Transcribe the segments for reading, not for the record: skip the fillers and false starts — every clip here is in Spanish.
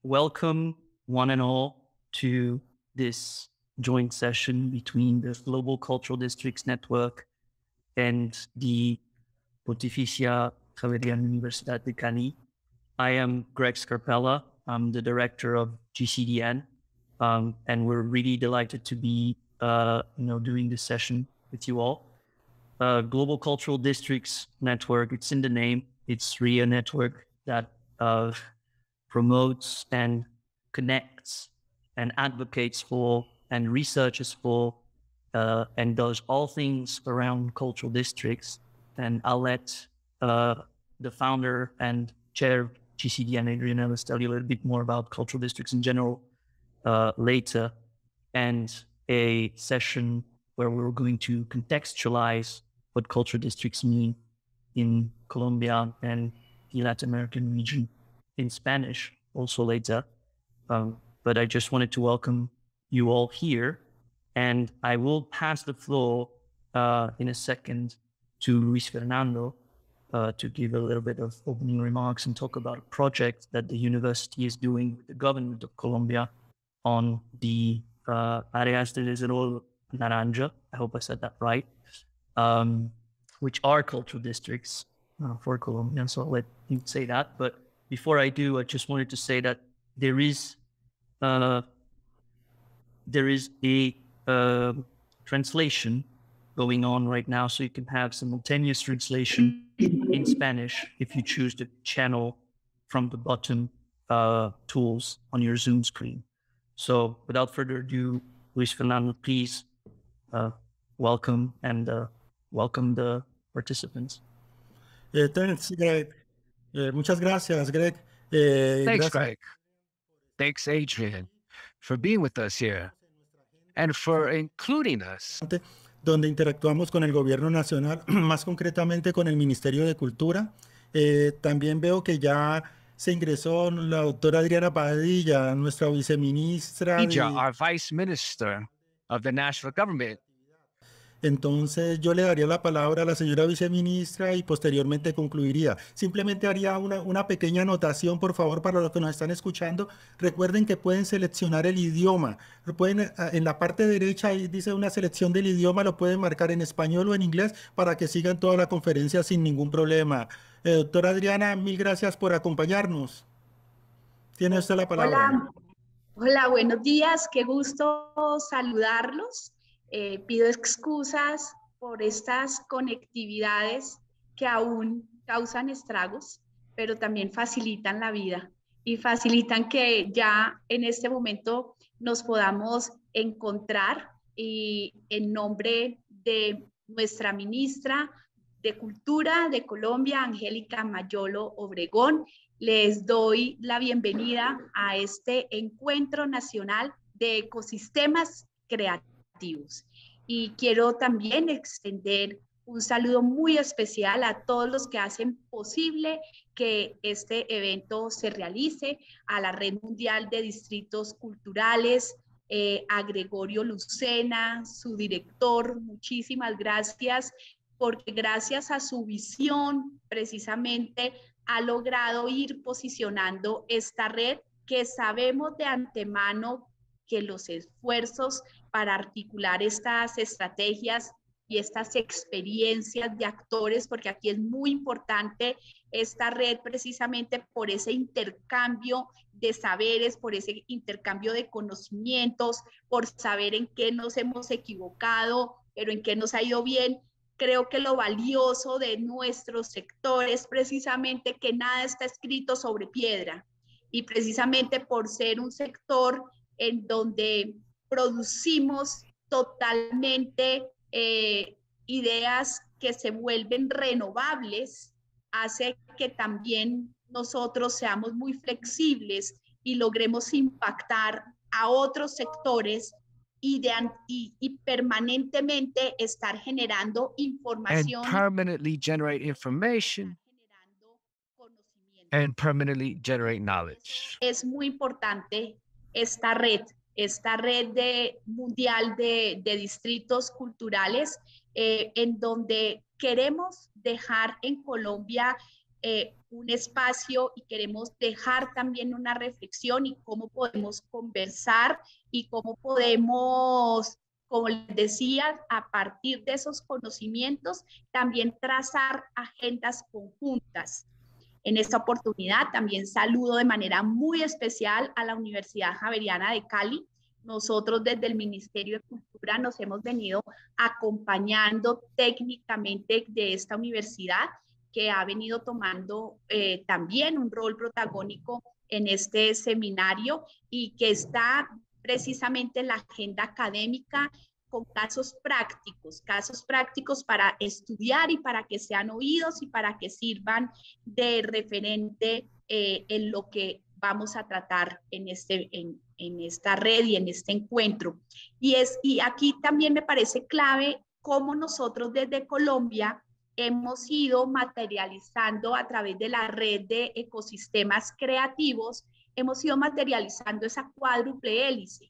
welcome one and all to this joint session between the Global Cultural Districts Network and the Pontificia Javeriana Universidad de Cali. I am Greg Scarpella. I'm the director of GCDN, and we're really delighted to be, doing this session with you all. Global Cultural Districts Network, it's in the name. It's really a network that promotes and connects and advocates for and researches for and does all things around cultural districts. And I'll let the founder and chair of GCDN, Adrian Ellis, tell you a little bit more about cultural districts in general later, and a session where we're going to contextualize what cultural districts mean in Colombia and the Latin American region in Spanish also later. But I just wanted to welcome you all here, and I will pass the floor in a second to Luis Fernando to give a little bit of opening remarks and talk about a project that the university is doing with the government of Colombia on the Áreas de Desarrollo Naranja. I hope I said that right. Which are cultural districts for Colombia. So I'll let you say that. But before I do, I just wanted to say that there is a translation going on right now, so you can have simultaneous translation in Spanish if you choose the channel from the bottom tools on your Zoom screen. So without further ado, Luis Fernando, please welcome the participants. Thanks, Greg. Muchas gracias, Greg. Thanks, Greg. Thanks, Adrian, for being with us here and for including us. Donde interactuamos con el gobierno nacional, más concretamente con el Ministerio de Cultura. También veo que ya se ingresó la doctora Adriana Padilla, nuestra viceministra. Our vice minister of the national government. Entonces yo le daría la palabra a la señora viceministra y posteriormente concluiría. Simplemente haría una pequeña anotación, por favor, para los que nos están escuchando. Recuerden que pueden seleccionar el idioma. En la parte derecha ahí dice una selección del idioma, lo pueden marcar en español o en inglés para que sigan toda la conferencia sin ningún problema. Doctora Adriana, mil gracias por acompañarnos. Tiene usted la palabra. Hola, buenos días. Qué gusto saludarlos. Pido excusas por estas conectividades que aún causan estragos, pero también facilitan la vida y facilitan que ya en este momento nos podamos encontrar, y en nombre de nuestra ministra de Cultura de Colombia, Angélica Mayolo Obregón, les doy la bienvenida a este Encuentro Nacional de Ecosistemas Creativos. Y quiero también extender un saludo muy especial a todos los que hacen posible que este evento se realice, a la Red Mundial de Distritos Culturales, a Gregorio Lucena, su director. Muchísimas gracias, porque gracias a su visión precisamente ha logrado ir posicionando esta red, que sabemos de antemano que los esfuerzos para articular estas estrategias y estas experiencias de actores, porque aquí es muy importante esta red precisamente por ese intercambio de saberes, por ese intercambio de conocimientos, por saber en qué nos hemos equivocado, pero en qué nos ha ido bien. Creo que lo valioso de nuestro sector es precisamente que nada está escrito sobre piedra, y precisamente por ser un sector en donde producimos totalmente ideas que se vuelven renovables, hace que también nosotros seamos muy flexibles y logremos impactar a otros sectores y permanentemente estar generando información. And permanently generate information. And permanently generate knowledge. Es muy importante esta red mundial de distritos culturales, en donde queremos dejar en Colombia un espacio y queremos dejar también una reflexión y cómo podemos conversar y cómo podemos, como les decía, a partir de esos conocimientos, también trazar agendas conjuntas. En esta oportunidad también saludo de manera muy especial a la Universidad Javeriana de Cali. Nosotros desde el Ministerio de Cultura nos hemos venido acompañando técnicamente de esta universidad, que ha venido tomando también un rol protagónico en este seminario y que está precisamente en la agenda académica con casos prácticos para estudiar y para que sean oídos y para que sirvan de referente en lo que vamos a tratar en esta red y en este encuentro. Y aquí también me parece clave cómo nosotros desde Colombia hemos ido materializando a través de la red de ecosistemas creativos, hemos ido materializando esa cuádruple hélice.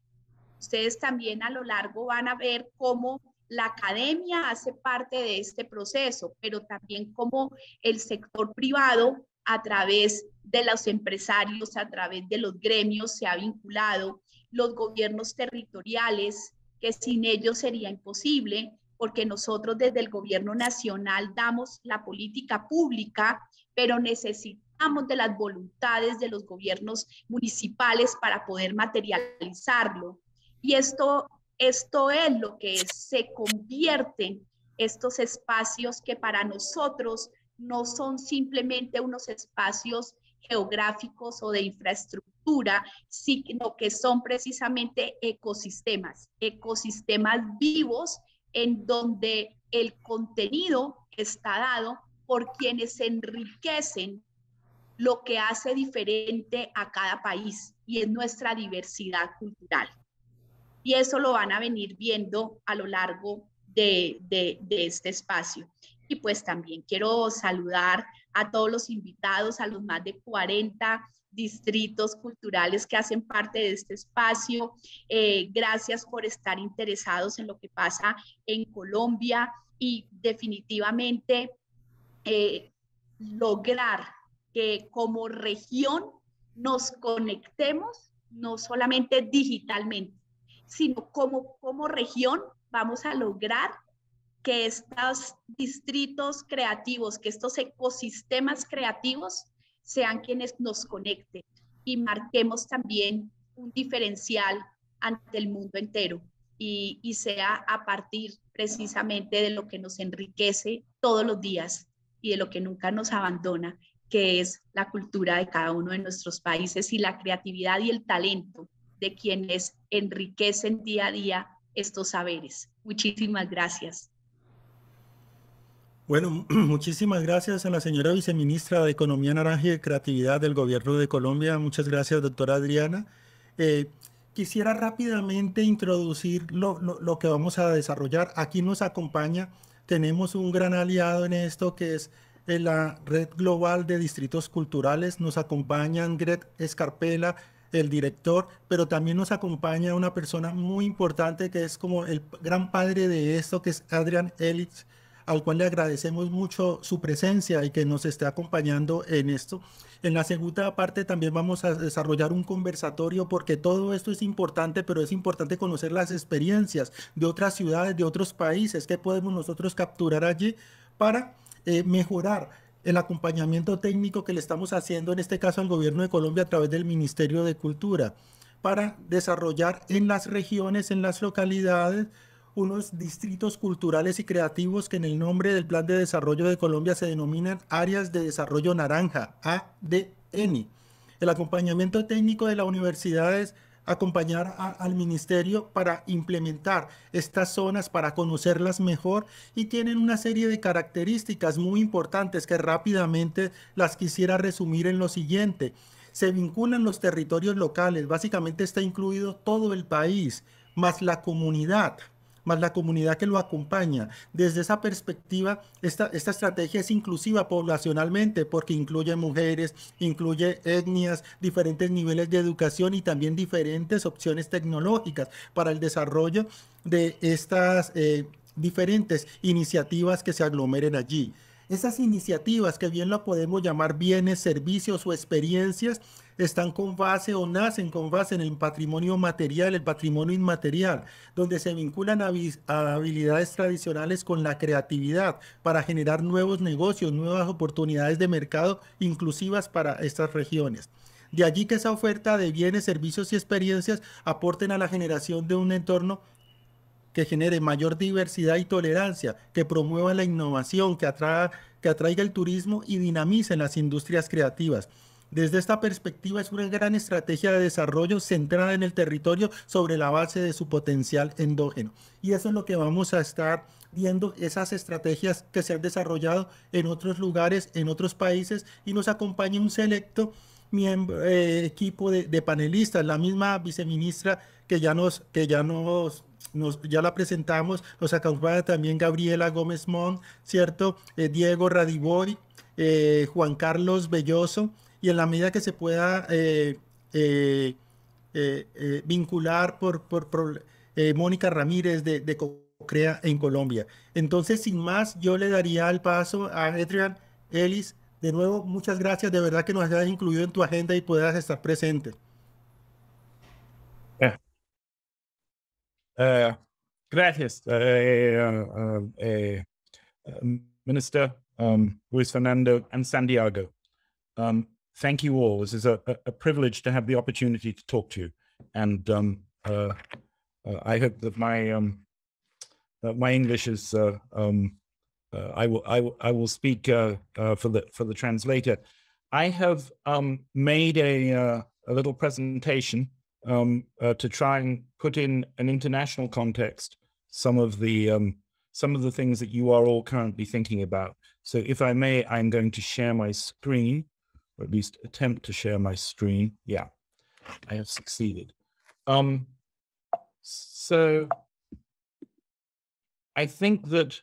Ustedes también a lo largo van a ver cómo la academia hace parte de este proceso, pero también cómo el sector privado, a través de los empresarios, a través de los gremios, se ha vinculado, los gobiernos territoriales, que sin ellos sería imposible, porque nosotros desde el gobierno nacional damos la política pública, pero necesitamos de las voluntades de los gobiernos municipales para poder materializarlo. Y esto es lo que se convierten estos espacios que para nosotros no son simplemente unos espacios geográficos o de infraestructura, sino que son precisamente ecosistemas vivos en donde el contenido está dado por quienes enriquecen lo que hace diferente a cada país, y es nuestra diversidad cultural. Y eso lo van a venir viendo a lo largo de este espacio. Y pues también quiero saludar a todos los invitados, a los más de 40 distritos culturales que hacen parte de este espacio. Gracias por estar interesados en lo que pasa en Colombia y definitivamente lograr que como región nos conectemos, no solamente digitalmente, sino como región vamos a lograr que estos distritos creativos, que estos ecosistemas creativos sean quienes nos conecten y marquemos también un diferencial ante el mundo entero y sea a partir precisamente de lo que nos enriquece todos los días y de lo que nunca nos abandona, que es la cultura de cada uno de nuestros países y la creatividad y el talento de quienes enriquecen día a día estos saberes. Muchísimas gracias. Bueno, muchísimas gracias a la señora viceministra de Economía Naranja y de Creatividad del Gobierno de Colombia. Muchas gracias, doctora Adriana. Quisiera rápidamente introducir lo que vamos a desarrollar. Aquí nos acompaña, tenemos un gran aliado en esto que es la Red Global de Distritos Culturales. Nos acompañan Greg Escarpela, el director, pero también nos acompaña una persona muy importante que es como el gran padre de esto, que es Adrian Ellis, al cual le agradecemos mucho su presencia y que nos esté acompañando en esto. En la segunda parte también vamos a desarrollar un conversatorio porque todo esto es importante, pero es importante conocer las experiencias de otras ciudades, de otros países, que podemos nosotros capturar allí para mejorar el acompañamiento técnico que le estamos haciendo, en este caso al Gobierno de Colombia a través del Ministerio de Cultura, para desarrollar en las regiones, en las localidades, unos distritos culturales y creativos que en el nombre del Plan de Desarrollo de Colombia se denominan Áreas de Desarrollo Naranja, ADN. El acompañamiento técnico de la universidad es acompañar al ministerio para implementar estas zonas, para conocerlas mejor, y tienen una serie de características muy importantes que rápidamente las quisiera resumir en lo siguiente. Se vinculan los territorios locales, básicamente está incluido todo el país, más la comunidad que lo acompaña. Desde esa perspectiva, esta estrategia es inclusiva poblacionalmente porque incluye mujeres, incluye etnias, diferentes niveles de educación y también diferentes opciones tecnológicas para el desarrollo de estas diferentes iniciativas que se aglomeren allí. Esas iniciativas, que bien lo podemos llamar bienes, servicios o experiencias, están con base o nacen con base en el patrimonio material, el patrimonio inmaterial, donde se vinculan a habilidades tradicionales con la creatividad para generar nuevos negocios, nuevas oportunidades de mercado inclusivas para estas regiones. De allí que esa oferta de bienes, servicios y experiencias aporten a la generación de un entorno que genere mayor diversidad y tolerancia, que promueva la innovación, que atraiga el turismo y dinamice las industrias creativas. Desde esta perspectiva es una gran estrategia de desarrollo centrada en el territorio sobre la base de su potencial endógeno. Y eso es lo que vamos a estar viendo, esas estrategias que se han desarrollado en otros lugares, en otros países, y nos acompaña un selecto equipo de panelistas, la misma viceministra ya la presentamos, nos acompaña también Gabriela Gómez Mont, ¿cierto? Diego Radiboy, Juan Carlos Belloso, y en la medida que se pueda vincular Mónica Ramírez de COCREA en Colombia. Entonces, sin más, yo le daría el paso a Adrian Ellis. De nuevo, muchas gracias, de verdad que nos hayas incluido en tu agenda y puedas estar presente. Gracias, Minister Luis Fernando and Santiago. Thank you all. This is a privilege to have the opportunity to talk to you, and I hope that my English is. I will speak for the translator. I have made a little presentation to try and put in an international context some of the things that you are all currently thinking about. So if I may, I'm going to share my screen, or at least attempt to share my screen. Yeah, I have succeeded. So I think that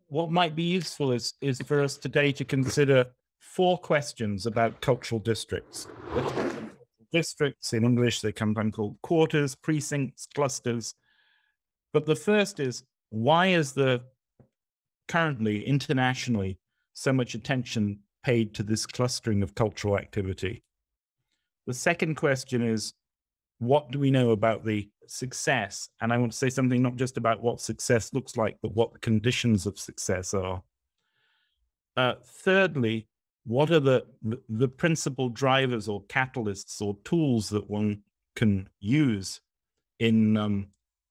what might be useful is for us today to consider 4 questions about cultural districts. Districts, in English, they sometimes called quarters, precincts, clusters. But the first is, why is there currently, internationally, so much attention paid to this clustering of cultural activity? The second question is, what do we know about the success? And I want to say something not just about what success looks like, but what the conditions of success are. Thirdly, what are the principal drivers or catalysts or tools that one can use in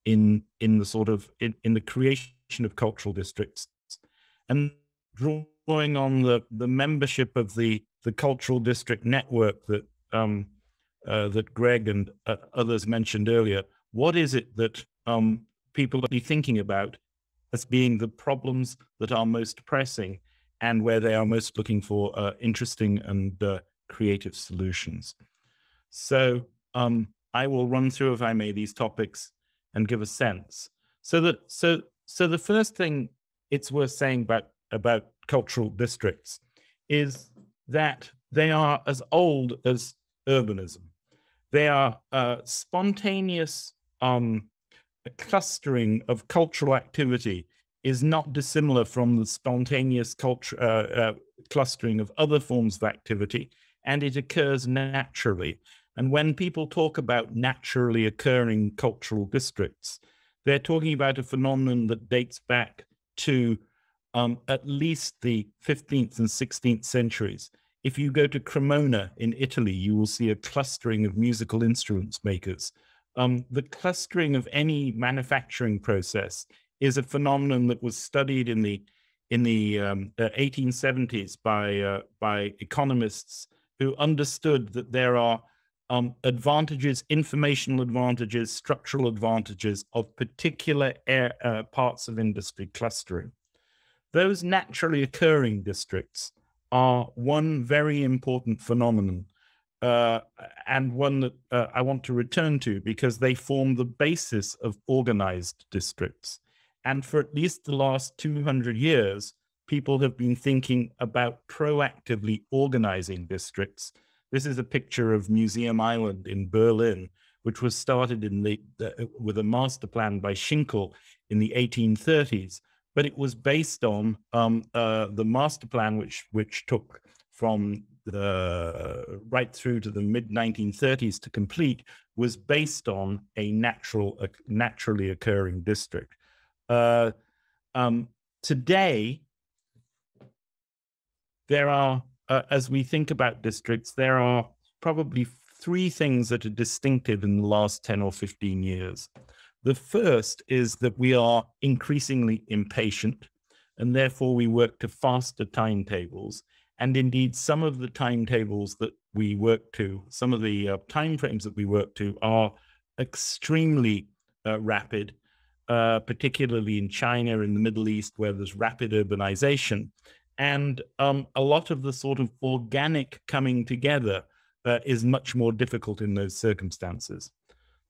the creation of cultural districts? And drawing on the membership of the cultural district network that that Greg and others mentioned earlier, what is it that people are thinking about as being the problems that are most pressing and where they are most looking for interesting and creative solutions? So I will run through, if I may, these topics and give a sense. So the first thing it's worth saying about cultural districts is that they are as old as urbanism. They are spontaneous clustering of cultural activity is not dissimilar from the spontaneous clustering of other forms of activity, and it occurs naturally. And when people talk about naturally occurring cultural districts, they're talking about a phenomenon that dates back to at least the 15th and 16th centuries. If you go to Cremona in Italy, you will see a clustering of musical instruments makers. The clustering of any manufacturing process is a phenomenon that was studied in the 1870s by economists who understood that there are advantages, informational advantages, structural advantages of particular parts of industry clustering. Those naturally occurring districts are one very important phenomenon, and one that I want to return to because they form the basis of organized districts. And for at least the last 200 years, people have been thinking about proactively organizing districts. This is a picture of Museum Island in Berlin, which was started with a master plan by Schinkel in the 1830s. but it was based on the master plan, which took from right through to the mid-1930s to complete, was based on a naturally occurring district. Today, there are, as we think about districts, there are probably three things that are distinctive in the last 10 or 15 years. The first is that we are increasingly impatient, and therefore we work to faster timetables. And indeed, some of the timetables that we work to, some of the timeframes that we work to are extremely rapid, particularly in China, in the Middle East, where there's rapid urbanization. And a lot of the sort of organic coming together is much more difficult in those circumstances.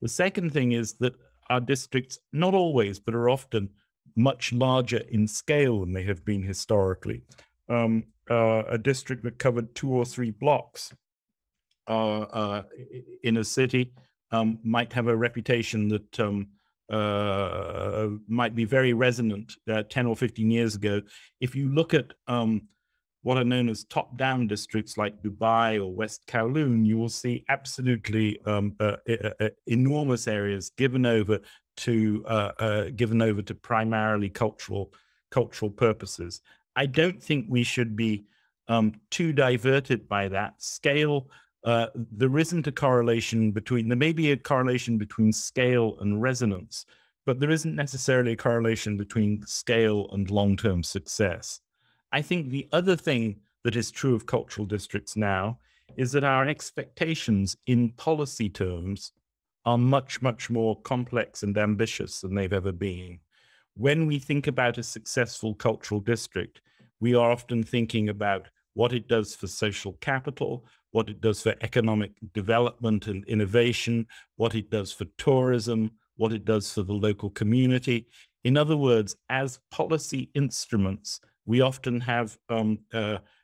The second thing is that our districts, not always, but are often much larger in scale than they have been historically. A district that covered 2 or 3 blocks in a city might have a reputation that might be very resonant 10 or 15 years ago. If you look at what are known as top-down districts like Dubai or West Kowloon, you will see absolutely enormous areas given over to primarily cultural purposes. I don't think we should be too diverted by that scale. There isn't a correlation between, there may be a correlation between scale and resonance, but there isn't necessarily a correlation between scale and long-term success. I think the other thing that is true of cultural districts now is that our expectations in policy terms are much, much more complex and ambitious than they've ever been. When we think about a successful cultural district, we are often thinking about what it does for social capital, what it does for economic development and innovation, what it does for tourism, what it does for the local community. In other words, as policy instruments, we often have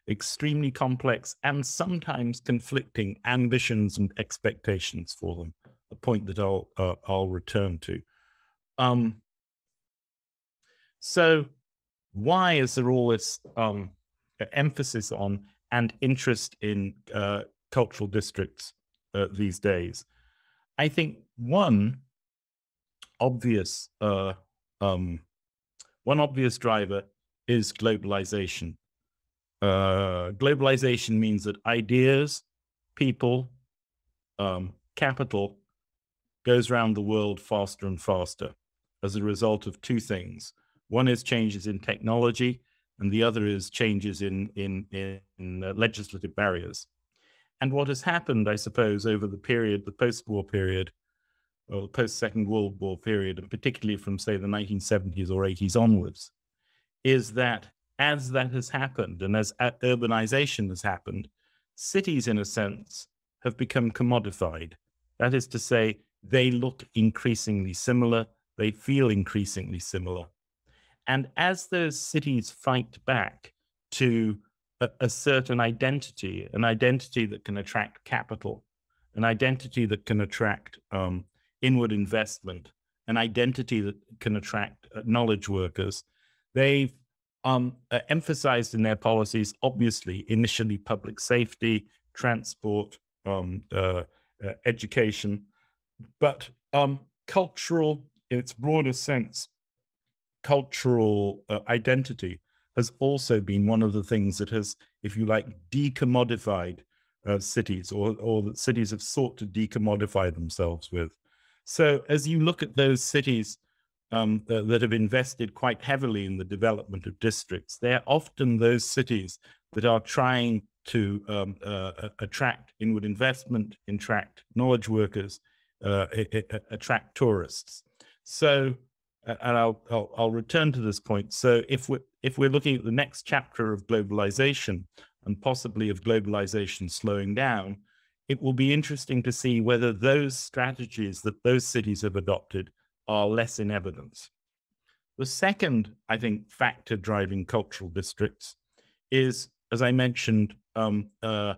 extremely complex and sometimes conflicting ambitions and expectations for them, a point that I'll return to. So why is there all this emphasis on and interest in cultural districts these days? I think one obvious driver is globalization. Globalization means that ideas, people, capital goes around the world faster and faster as a result of two things. One is changes in technology, and the other is changes in legislative barriers. And what has happened, I suppose, over the period, the post-war period, or the post-Second World War period, and particularly from, say, the 1970s or 80s onwards, is that as that has happened and as urbanization has happened, cities, in a sense, have become commodified. That is to say, they look increasingly similar, they feel increasingly similar. And as those cities fight back to a certain identity, an identity that can attract capital, an identity that can attract inward investment, an identity that can attract knowledge workers, they've emphasized in their policies, obviously, initially public safety, transport, education, but cultural, in its broader sense, cultural identity has also been one of the things that has, if you like, decommodified cities, or that cities have sought to decommodify themselves with. So as you look at those cities that have invested quite heavily in the development of districts, they're often those cities that are trying to attract inward investment, attract knowledge workers, attract tourists. So, and I'll return to this point. So if we're looking at the next chapter of globalization and possibly of globalization slowing down, it will be interesting to see whether those strategies that those cities have adopted are less in evidence. The second, I think, factor driving cultural districts is, as I mentioned, I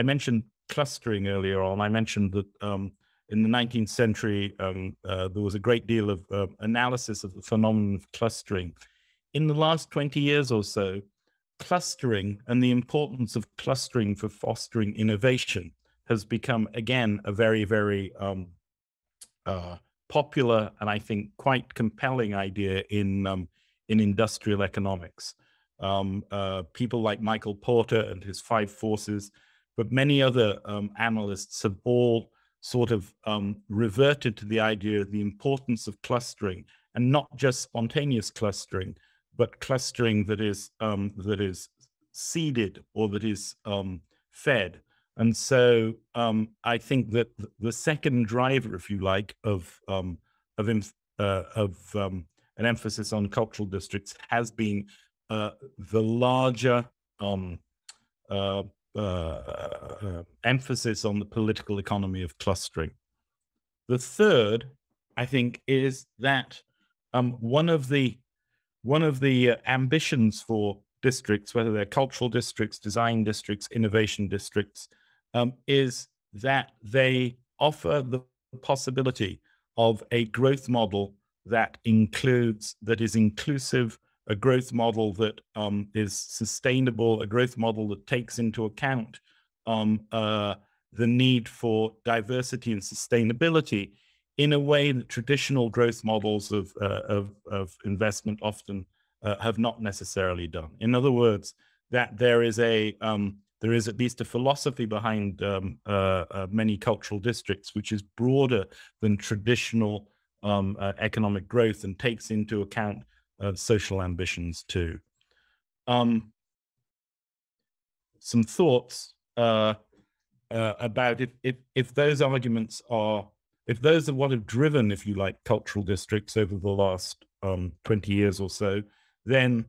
mentioned clustering earlier on. I mentioned that in the 19th century, there was a great deal of analysis of the phenomenon of clustering. In the last 20 years or so, clustering and the importance of clustering for fostering innovation has become, again, a very, very popular and I think quite compelling idea in industrial economics. People like Michael Porter and his 5 forces, but many other analysts have all sort of reverted to the idea of the importance of clustering, and not just spontaneous clustering, but clustering that is seeded or that is fed. And so I think that the second driver, if you like, of an emphasis on cultural districts has been the larger emphasis on the political economy of clustering. The third, I think, is that one of the ambitions for districts, whether they're cultural districts, design districts, innovation districts, is that they offer the possibility of a growth model that is inclusive, a growth model that is sustainable, a growth model that takes into account the need for diversity and sustainability in a way that traditional growth models of investment often have not necessarily done. In other words, that there is at least a philosophy behind many cultural districts, which is broader than traditional economic growth and takes into account social ambitions too. Some thoughts about if those arguments if those are what have driven, if you like, cultural districts over the last 20 years or so, then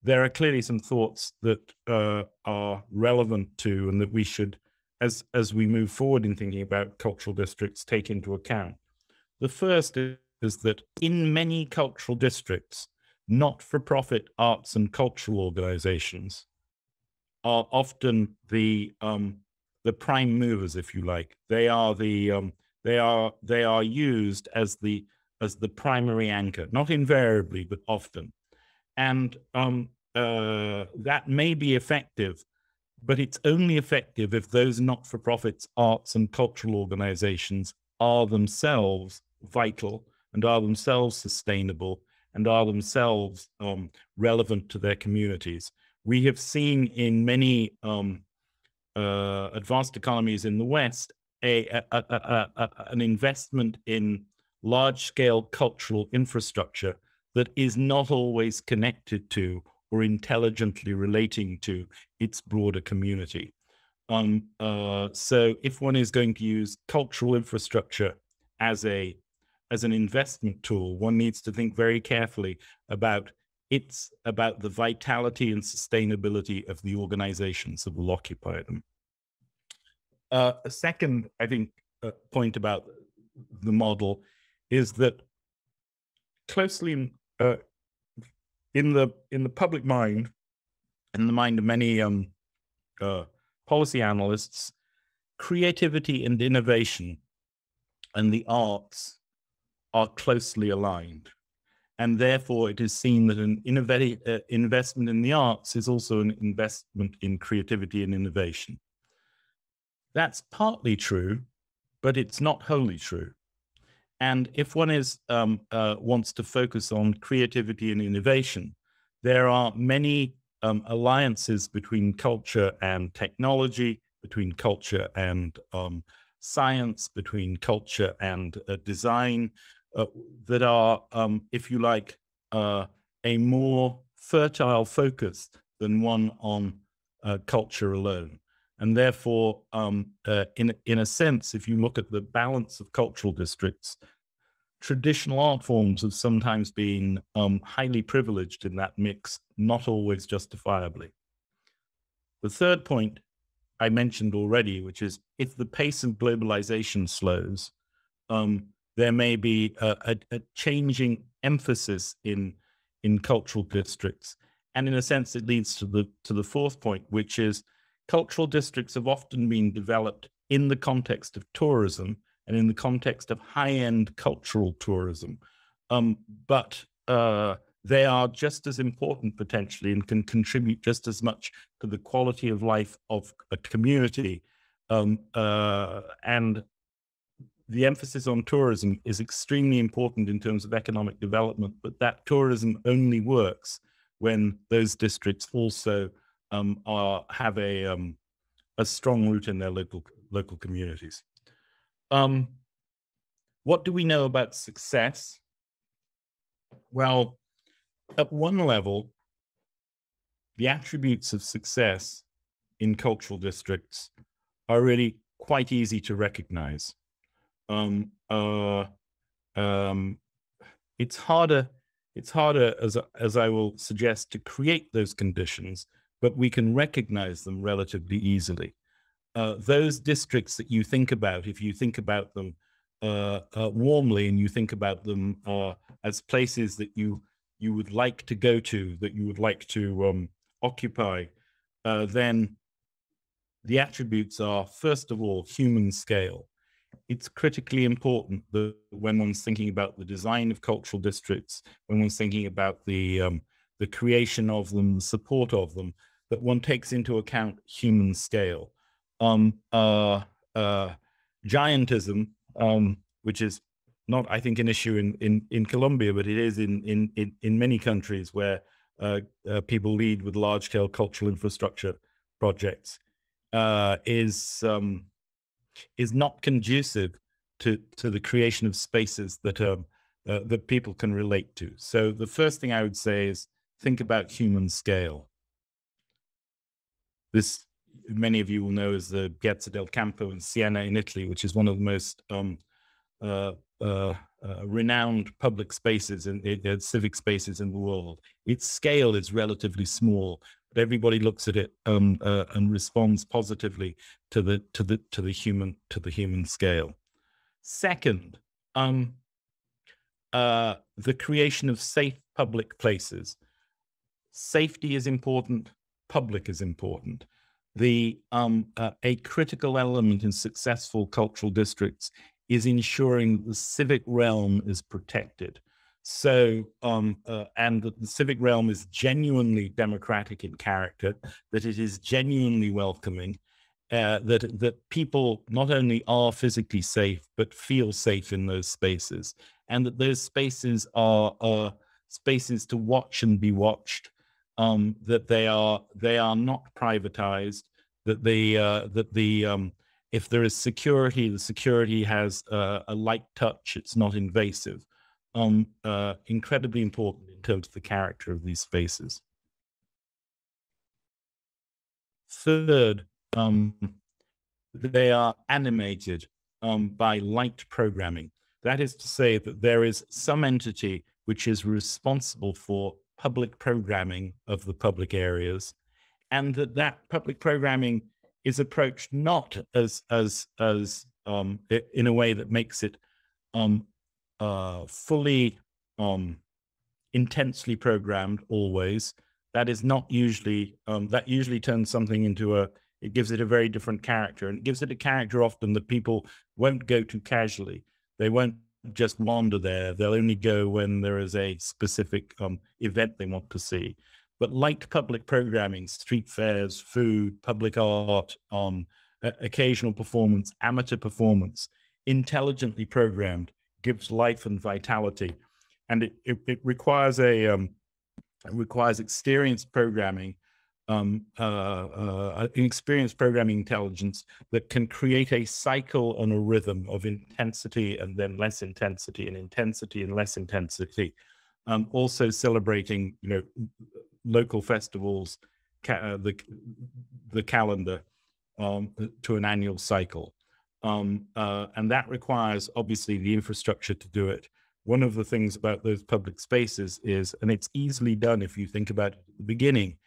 there are clearly some thoughts that are relevant to and that we should, as we move forward in thinking about cultural districts, take into account. The first is that in many cultural districts, not-for-profit arts and cultural organizations are often the prime movers, if you like. They are used as the primary anchor, not invariably, but often. And that may be effective, but it's only effective if those not-for-profits, arts and cultural organizations are themselves vital and are themselves sustainable and are themselves relevant to their communities. We have seen in many advanced economies in the West an investment in large-scale cultural infrastructure that is not always connected to or intelligently relating to its broader community. So if one is going to use cultural infrastructure as an investment tool, one needs to think very carefully about the vitality and sustainability of the organizations that will occupy them. A second, I think, point about the model is that closely in the public mind, in the mind of many policy analysts, creativity and innovation and the arts are closely aligned. And therefore, it is seen that an investment in the arts is also an investment in creativity and innovation. That's partly true, but it's not wholly true. And if one wants to focus on creativity and innovation, there are many alliances between culture and technology, between culture and science, between culture and design, that are, if you like, a more fertile focus than one on culture alone. And therefore, in a sense, if you look at the balance of cultural districts, traditional art forms have sometimes been highly privileged in that mix, not always justifiably. The third point I mentioned already, which is if the pace of globalization slows, there may be a changing emphasis in cultural districts. And in a sense, it leads to the fourth point, which is cultural districts have often been developed in the context of tourism and in the context of high-end cultural tourism. But they are just as important potentially and can contribute just as much to the quality of life of a community. And the emphasis on tourism is extremely important in terms of economic development, but that tourism only works when those districts also have a strong root in their local communities. What do we know about success? Well, at one level, the attributes of success in cultural districts are really quite easy to recognize. It's harder, as I will suggest, to create those conditions, but we can recognize them relatively easily. Those districts that you think about, if you think about them warmly and you think about them as places that you would like to go to, that you would like to occupy, then the attributes are, first of all, human scale. It's critically important that when one's thinking about the design of cultural districts, when one's thinking about the creation of them, the support of them, that one takes into account human scale. Giantism, which is not, I think, an issue in Colombia, but it is in many countries where people lead with large-scale cultural infrastructure projects, is not conducive to the creation of spaces that that people can relate to. So the first thing I would say is think about human scale. This, many of you will know, is the Piazza del Campo in Siena in Italy, which is one of the most renowned public spaces and civic spaces in the world. Its scale is relatively small, but everybody looks at it and responds positively to the human scale. Second, the creation of safe public places. Safety is important. Public is important. A critical element in successful cultural districts is ensuring the civic realm is protected. So, and that the civic realm is genuinely democratic in character, that it is genuinely welcoming, that people not only are physically safe, but feel safe in those spaces, and that those spaces are spaces to watch and be watched, that they are not privatized, that if there is security, the security has a light touch, it's not invasive. Incredibly important in terms of the character of these spaces. Third, they are animated by light programming. That is to say that there is some entity which is responsible for public programming of the public areas, and that public programming is approached not as in a way that makes it fully intensely programmed always. That is not usually, that usually turns something into it gives it a very different character, and it gives it a character often that people won't go to casually. They won't just wander there. They'll only go when there is a specific event they want to see. But light public programming, street fairs, food, public art, occasional performance, amateur performance, intelligently programmed, gives life and vitality. And it requires experienced programming, experienced programming intelligence that can create a cycle and a rhythm of intensity and then less intensity and intensity and less intensity. Also celebrating, local festivals, the calendar to an annual cycle. And that requires, obviously, the infrastructure to do it. One of the things about those public spaces is, and it's easily done if you think about it at the beginning,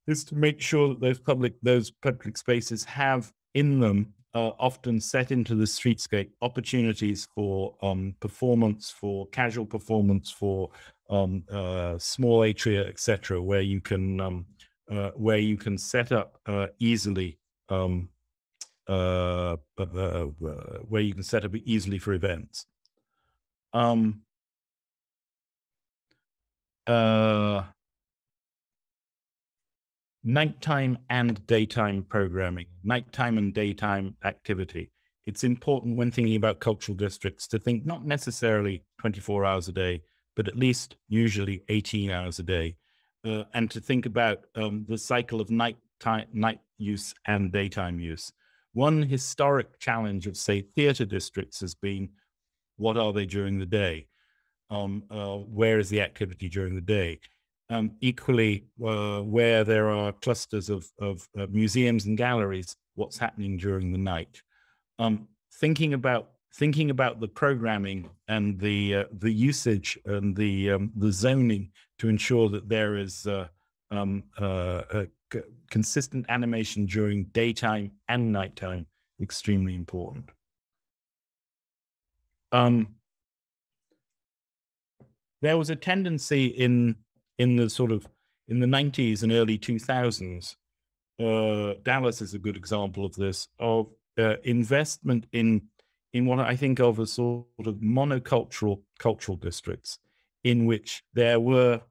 is to make sure that those public spaces have in them, often set into the streetscape, opportunities for performance, for casual performance, for small atria, etc., where you can set up easily where you can set up easily for events. Nighttime and daytime programming, nighttime and daytime activity. It's important when thinking about cultural districts to think not necessarily 24 hours a day, but at least usually 18 hours a day, and to think about the cycle of night use and daytime use. One historic challenge of, say, theater districts has been, what are they during the day? Where is the activity during the day? Equally, where there are clusters of museums and galleries, what's happening during the night? Thinking about the programming and the usage and the zoning to ensure that there is consistent animation during daytime and nighttime, extremely important. There was a tendency in the 90s and early 2000s, Dallas is a good example of this, of investment in what I think of as sort of monocultural cultural districts, in which there were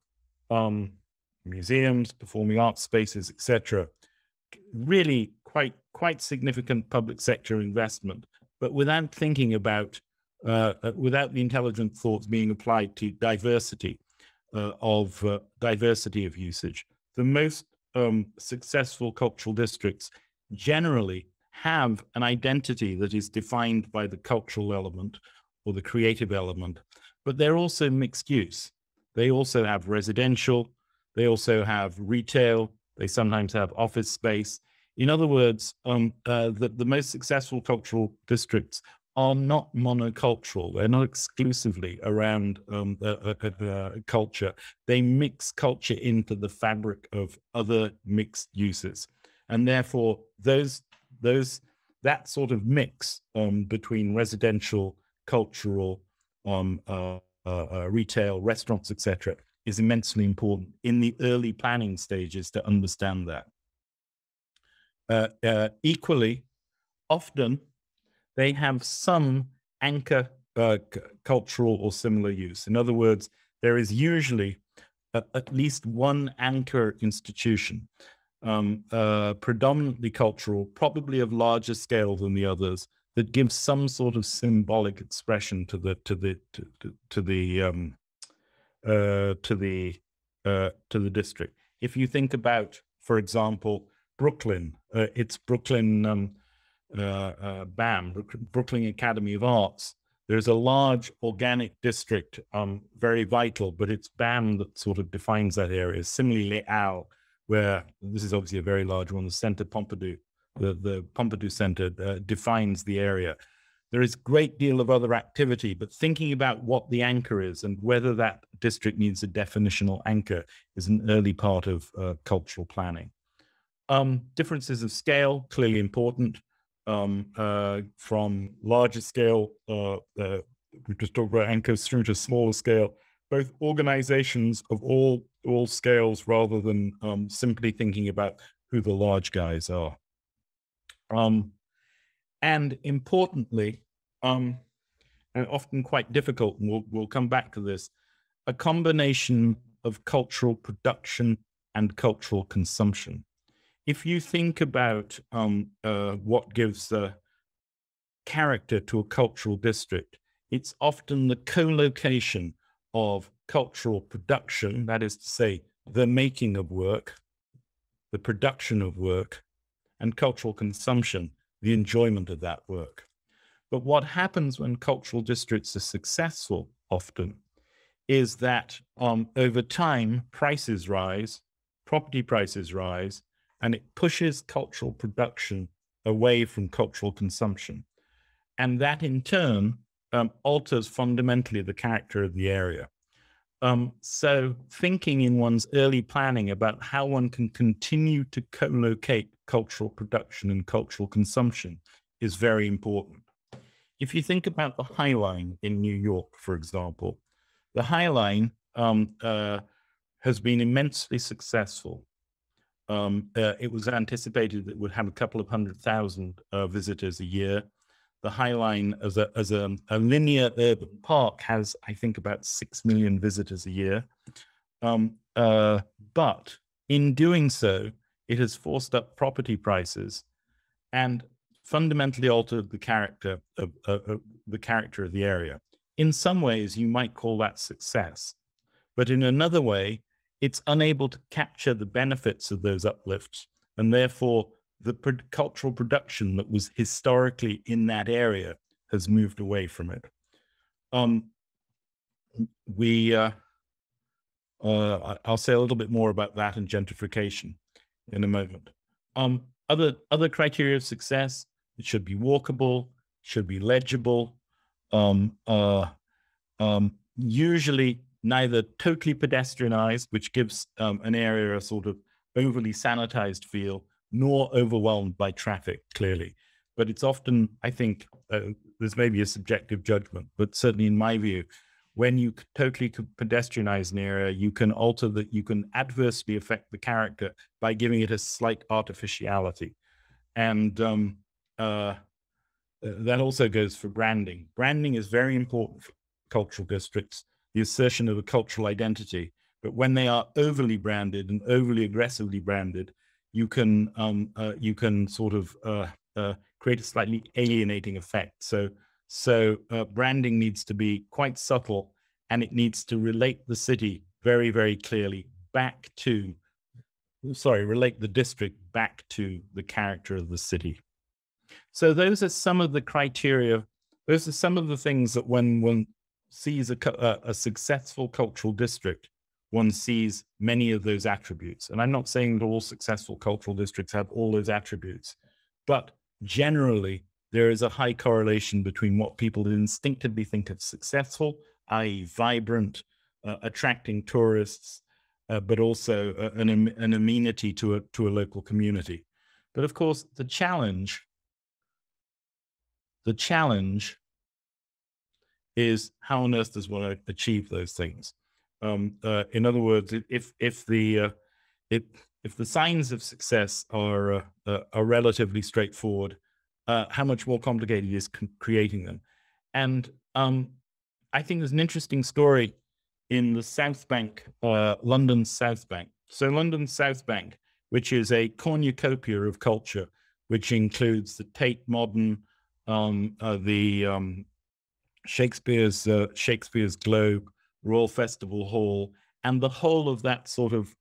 museums, performing arts spaces, etc. Really quite significant public sector investment, but without thinking about, without the intelligent thoughts being applied to diversity of usage. The most successful cultural districts generally have an identity that is defined by the cultural element or the creative element, but they're also mixed use. They also have residential, they also have retail, they sometimes have office space. In other words, the most successful cultural districts are not monocultural. They're not exclusively around culture. They mix culture into the fabric of other mixed uses. And therefore, that sort of mix between residential, cultural, retail, restaurants, etc., is immensely important in the early planning stages to understand that. Equally, often they have some anchor cultural or similar use. In other words, there is usually at least one anchor institution, predominantly cultural, probably of larger scale than the others, that gives some sort of symbolic expression to the district. If you think about, for example, Brooklyn, it's Brooklyn BAM, Brooklyn Academy of Arts. There's a large organic district, very vital, but it's BAM that sort of defines that area. Similarly, Les Halles, where this is obviously a very large one, the Centre Pompidou, the Pompidou Center defines the area. There is a great deal of other activity, but thinking about what the anchor is and whether that district needs a definitional anchor is an early part of cultural planning. Differences of scale, clearly important. From larger scale, we just talked about anchors, through to smaller scale, both organizations of all scales rather than simply thinking about who the large guys are. And importantly, and often quite difficult, and we'll come back to this, a combination of cultural production and cultural consumption. If you think about what gives character to a cultural district, it's often the co-location of cultural production, that is to say, the making of work, the production of work, and cultural consumption, the enjoyment of that work. But what happens when cultural districts are successful often is that over time, prices rise, property prices rise, and it pushes cultural production away from cultural consumption. And that in turn alters fundamentally the character of the area. So thinking in one's early planning about how one can continue to co-locate cultural production and cultural consumption is very important. If you think about the High Line in New York, for example, the High Line has been immensely successful. It was anticipated that it would have a couple of 100,000 visitors a year. The High Line as a linear urban park has, I think, about 6 million visitors a year. But in doing so, it has forced up property prices and fundamentally altered the character of the area. In some ways, you might call that success, but in another way, it's unable to capture the benefits of those uplifts, and therefore the cultural production that was historically in that area has moved away from it. I'll say a little bit more about that and gentrification in a moment. Other criteria of success: it should be walkable, should be legible, usually neither totally pedestrianized, which gives an area a sort of overly sanitized feel, nor overwhelmed by traffic, clearly. But it's often, I think, there's maybe a subjective judgment, but certainly in my view, when you totally pedestrianize an area, you can alter that, you can adversely affect the character by giving it a slight artificiality. And that also goes for branding. Branding is very important for cultural districts, the assertion of a cultural identity. But when they are overly branded and overly aggressively branded, you can sort of create a slightly alienating effect. So branding needs to be quite subtle, and it needs to relate the city very, very clearly back to, relate the district back to the character of the city. So those are some of the criteria. Those are some of the things that when one sees a successful cultural district, one sees many of those attributes. And I'm not saying that all successful cultural districts have all those attributes, but generally, there is a high correlation between what people instinctively think of successful, i.e. vibrant, attracting tourists, but also an amenity to a local community. But of course, the challenge is how on earth does one achieve those things? In other words, if the signs of success are relatively straightforward, how much more complicated is creating them? And I think there's an interesting story in the South Bank, London's South Bank. So London's South Bank, which is a cornucopia of culture, which includes the Tate Modern, the Shakespeare's Globe, Royal Festival Hall, and the whole of that sort of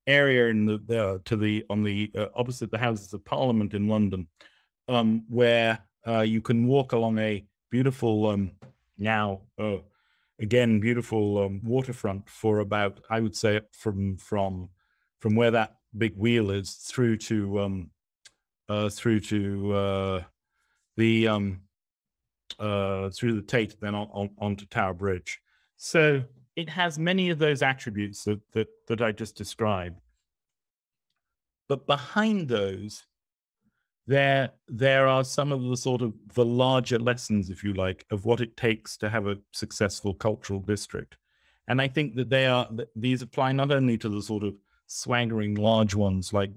area in opposite the Houses of Parliament in London, where you can walk along a beautiful beautiful waterfront for about, I would say, from where that big wheel is through to through the Tate, then onto Tower Bridge. So it has many of those attributes that I just described. But behind those, there are some of the sort of the larger lessons, if you like, of what it takes to have a successful cultural district. And I think that these apply not only to the sort of swaggering large ones like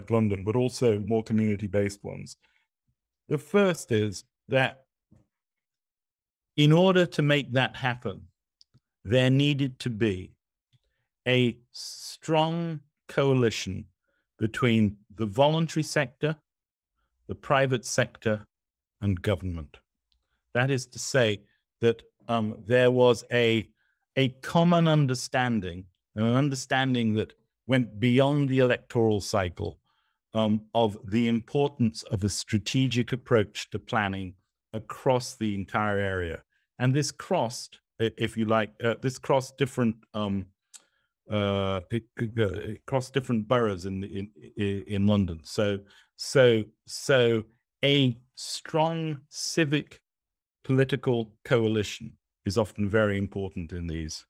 London, but also more community-based ones. The first is that in order to make that happen, there needed to be a strong coalition between the voluntary sector, the private sector, and government. That is to say that there was a common understanding, an understanding that went beyond the electoral cycle, of the importance of a strategic approach to planning across the entire area. And this crossed, if you like, different boroughs in London. So a strong civic political coalition is often very important in these.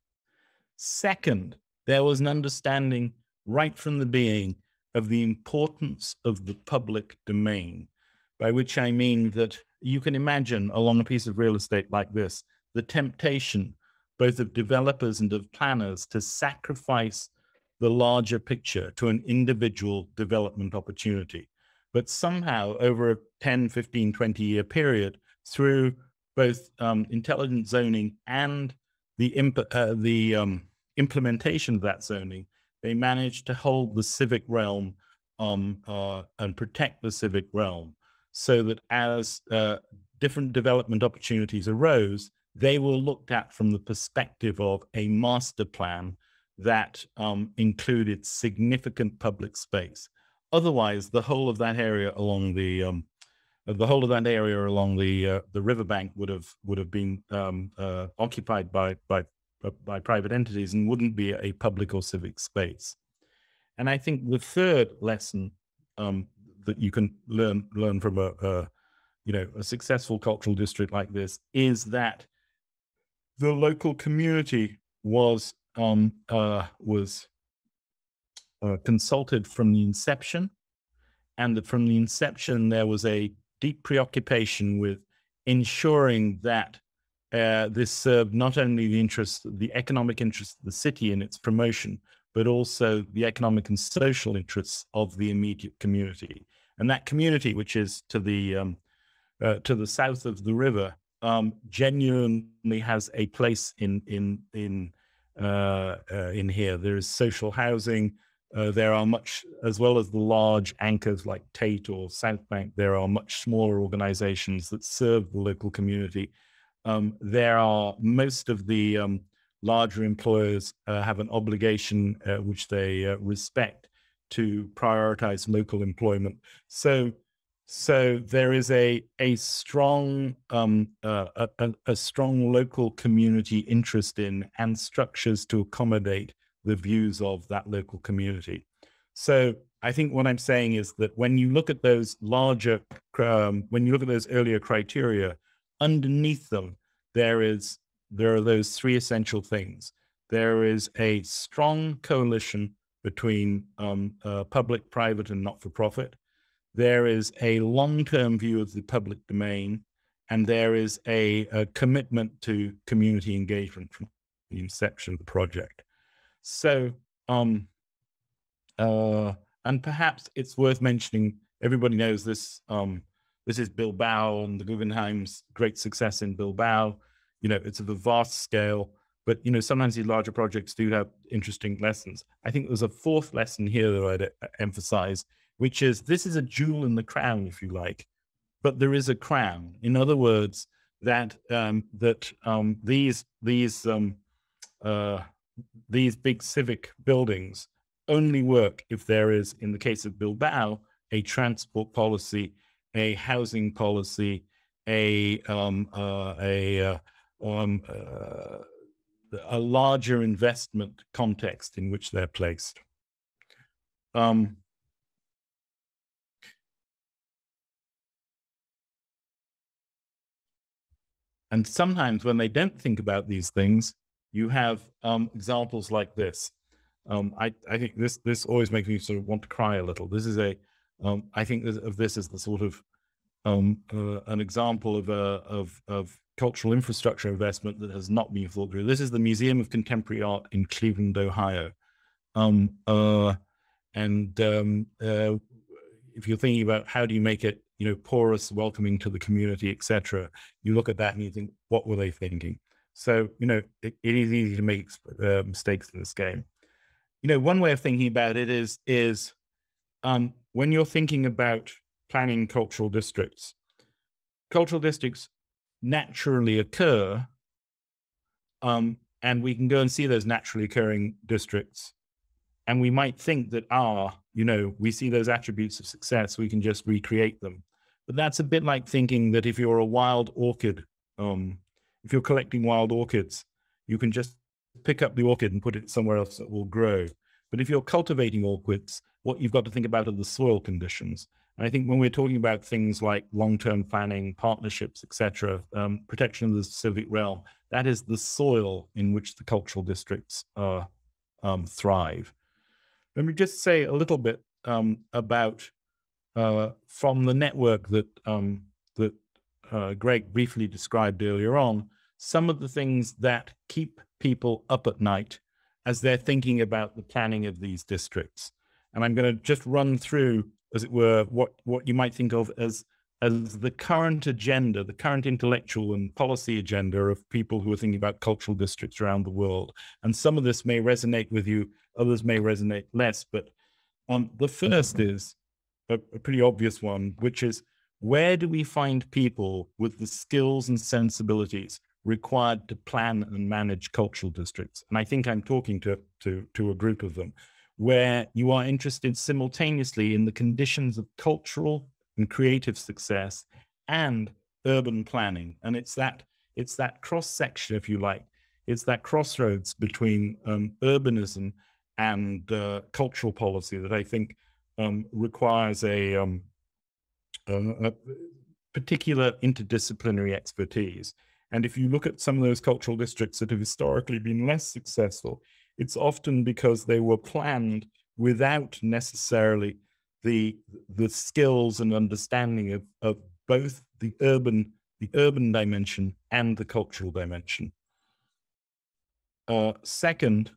Second, there was an understanding right from the beginning of the importance of the public domain, by which I mean that you can imagine along a piece of real estate like this, the temptation both of developers and of planners to sacrifice the larger picture, to an individual development opportunity. But somehow over a 10, 15, 20-year period, through both intelligent zoning and the implementation of that zoning, they managed to hold the civic realm and protect the civic realm, so that as different development opportunities arose, they were looked at from the perspective of a master plan that included significant public space. Otherwise, the whole of that area along the riverbank would have been occupied by private entities and wouldn't be a public or civic space. And I think the third lesson that you can learn from a successful cultural district like this is that the local community was consulted from the inception, and that from the inception there was a deep preoccupation with ensuring that this served not only the economic interests of the city and its promotion, but also the economic and social interests of the immediate community. And that community, which is to the south of the river, genuinely has a place in here. There is social housing. There are much, as well as the large anchors like Tate or South Bank, there are much smaller organizations that serve the local community. There are most of the larger employers have an obligation which they respect to prioritize local employment. So there is a strong local community interest in and structures to accommodate the views of that local community. So I think what I'm saying is that when you look at those larger, when you look at those earlier criteria, underneath them, there are those three essential things. There is a strong coalition between public, private, and not-for-profit. There is a long-term view of the public domain, and there is a commitment to community engagement from the inception of the project. So, and perhaps it's worth mentioning, everybody knows this, this is Bilbao and the Guggenheim's great success in Bilbao. You know, it's of a vast scale, but, you know, sometimes these larger projects do have interesting lessons. I think there's a fourth lesson here that I'd emphasize, which is this is a jewel in the crown, if you like, but there is a crown. In other words, that these big civic buildings only work if there is, in the case of Bilbao, a transport policy, a housing policy, a larger investment context in which they're placed. And sometimes when they don't think about these things, you have examples like this. I think this always makes me sort of want to cry a little. This is I think of this as the sort of an example of cultural infrastructure investment that has not been thought through. This is the Museum of Contemporary Art in Cleveland, Ohio. If you're thinking about how do you make it, you know, porous, welcoming to the community, etc., you look at that and you think, what were they thinking? So, you know, it is easy to make mistakes in this game. You know, one way of thinking about it is when you're thinking about planning cultural districts naturally occur, and we can go and see those naturally occurring districts. And we might think that, you know, we see those attributes of success, we can just recreate them. But that's a bit like thinking that if you're a wild orchid, if you're collecting wild orchids, you can just pick up the orchid and put it somewhere else that will grow. But if you're cultivating orchids, what you've got to think about are the soil conditions. And I think when we're talking about things like long-term planning, partnerships, etc., protection of the civic realm, that is the soil in which the cultural districts thrive. Let me just say a little bit about from the network that Greg briefly described earlier on, some of the things that keep people up at night as they're thinking about the planning of these districts. And I'm going to just run through, as it were, what you might think of as the current agenda, the current intellectual and policy agenda of people who are thinking about cultural districts around the world. And some of this may resonate with you, others may resonate less. But the first is a pretty obvious one, which is, where do we find people with the skills and sensibilities required to plan and manage cultural districts? And I think I'm talking to a group of them, where you are interested simultaneously in the conditions of cultural and creative success and urban planning. And it's that cross section, if you like. It's that crossroads between urbanism and cultural policy that I think requires a particular interdisciplinary expertise. And if you look at some of those cultural districts that have historically been less successful, it's often because they were planned without necessarily the skills and understanding of both the urban dimension and the cultural dimension. Second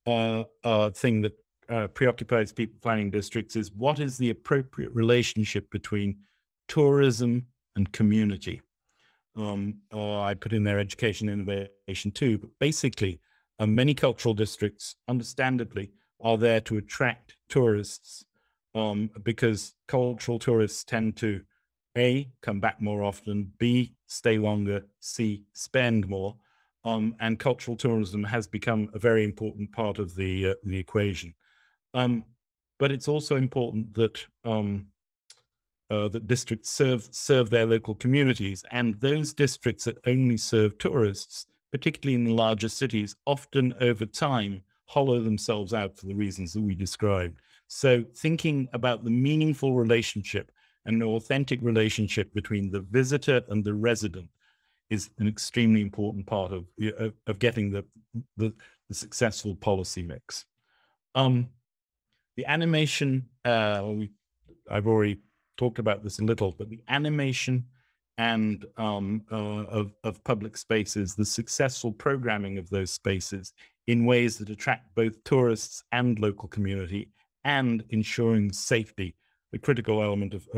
thing that preoccupies people planning districts is, what is the appropriate relationship between tourism and community? I put in there education and innovation too, but basically many cultural districts, understandably, are there to attract tourists because cultural tourists tend to A, come back more often, B, stay longer, C, spend more. And cultural tourism has become a very important part of the equation. But it's also important that that districts serve their local communities, and those districts that only serve tourists, particularly in the larger cities, often over time hollow themselves out for the reasons that we described. So thinking about the meaningful relationship and the authentic relationship between the visitor and the resident is an extremely important part of getting the successful policy mix. The animation, I've already talked about this a little, but the animation and of public spaces, the successful programming of those spaces in ways that attract both tourists and local community, and ensuring safety, the critical element of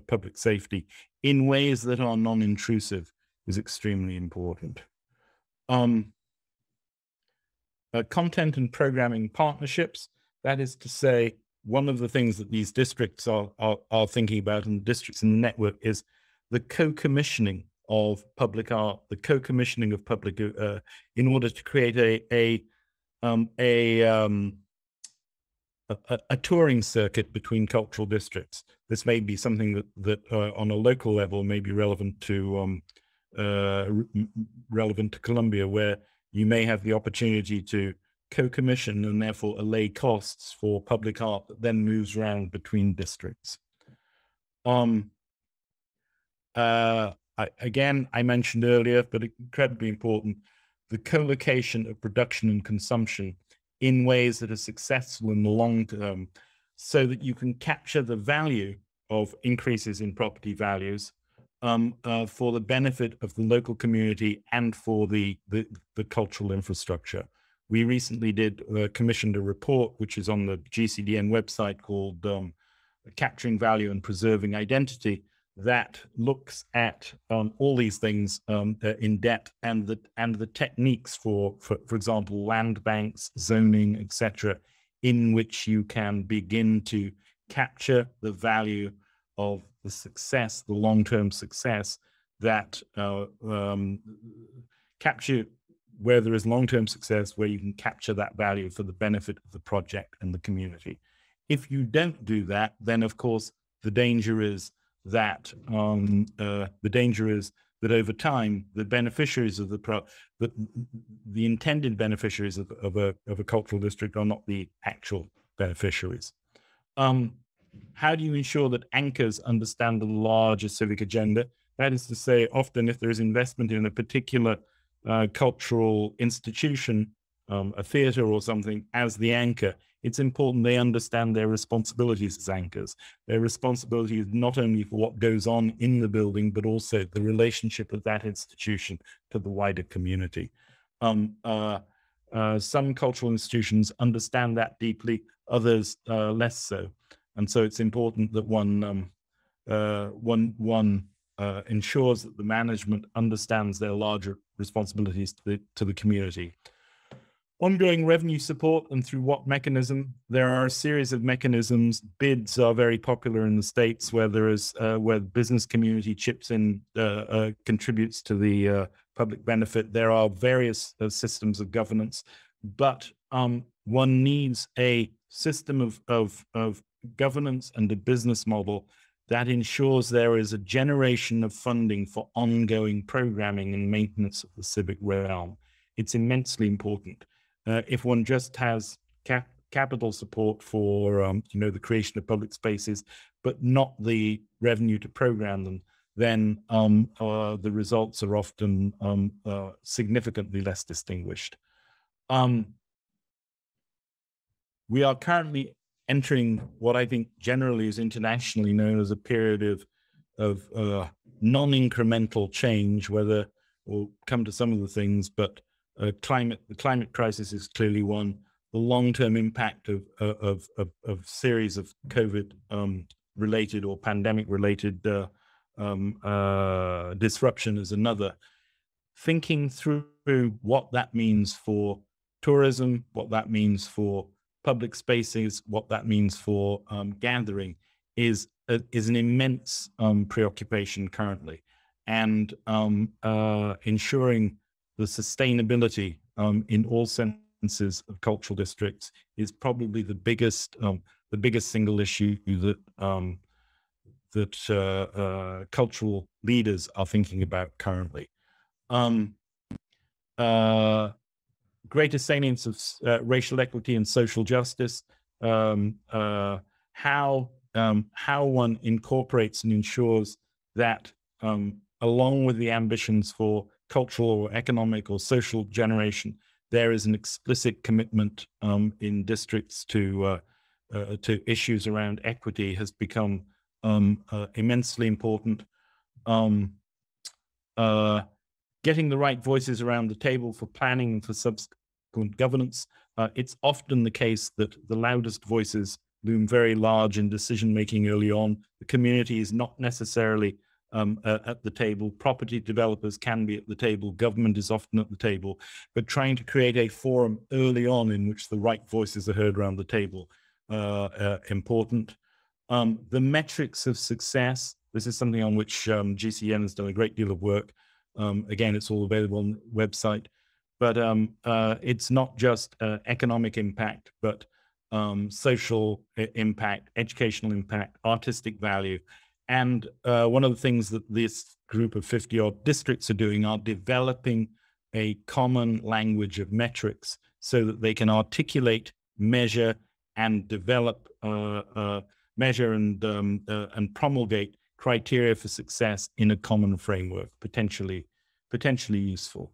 public safety, in ways that are non-intrusive, is extremely important. Content and programming partnerships, that is to say, one of the things that these districts are thinking about, and the districts in the network, is the co-commissioning of public art, the co-commissioning of public, in order to create a touring circuit between cultural districts. This may be something that on a local level may be relevant to Colombia, where you may have the opportunity to co-commission and therefore allay costs for public art that then moves around between districts. Again, I mentioned earlier, but incredibly important, the co-location of production and consumption in ways that are successful in the long term, so that you can capture the value of increases in property values for the benefit of the local community and for the cultural infrastructure. We recently commissioned a report, which is on the GCDN website, called Capturing Value and Preserving Identity, that looks at all these things in depth, and the techniques for example, land banks, zoning, etc., in which you can begin to capture the value of the success, the long-term success that capture where there is long-term success, where you can capture that value for the benefit of the project and the community. If you don't do that, then of course the danger is that over time the beneficiaries of the intended beneficiaries of a cultural district are not the actual beneficiaries. How do you ensure that anchors understand the larger civic agenda? That is to say, often if there is investment in a particular cultural institution, a theater or something, as the anchor, it's important they understand their responsibilities as anchors. Their responsibility is not only for what goes on in the building, but also the relationship of that institution to the wider community. Some cultural institutions understand that deeply, others less so. And so it's important that one ensures that the management understands their larger responsibilities to the community. Ongoing revenue support, and through what mechanism? There are a series of mechanisms. Bids are very popular in the States, where there is where the business community chips in, contributes to the public benefit. There are various systems of governance, but one needs a system of governance and a business model that ensures there is a generation of funding for ongoing programming and maintenance of the civic realm. It's immensely important. If one just has capital support for the creation of public spaces, but not the revenue to program them, then the results are often significantly less distinguished. We are currently entering what I think generally is internationally known as a period of non-incremental change, whether we'll come to some of the things, but the climate crisis is clearly one. The long-term impact of series of COVID related or pandemic related disruption is another. Thinking through what that means for tourism, what that means for public spaces, what that means for gathering is an immense preoccupation currently, and ensuring the sustainability in all senses of cultural districts is probably the biggest single issue that cultural leaders are thinking about currently. Greater salience of racial equity and social justice, how one incorporates and ensures that along with the ambitions for cultural or economic or social generation, there is an explicit commitment in districts to issues around equity has become immensely important. Getting the right voices around the table for planning and for subsequent governance. It's often the case that the loudest voices loom very large in decision-making early on. The community is not necessarily at the table. Property developers can be at the table. Government is often at the table. But trying to create a forum early on in which the right voices are heard around the table, important. The metrics of success. This is something on which GCN has done a great deal of work. Again, it's all available on the website. But it's not just economic impact, but social impact, educational impact, artistic value. And one of the things that this group of 50-odd districts are doing are developing a common language of metrics so that they can articulate, measure, and develop, measure and promulgate criteria for success in a common framework, potentially useful.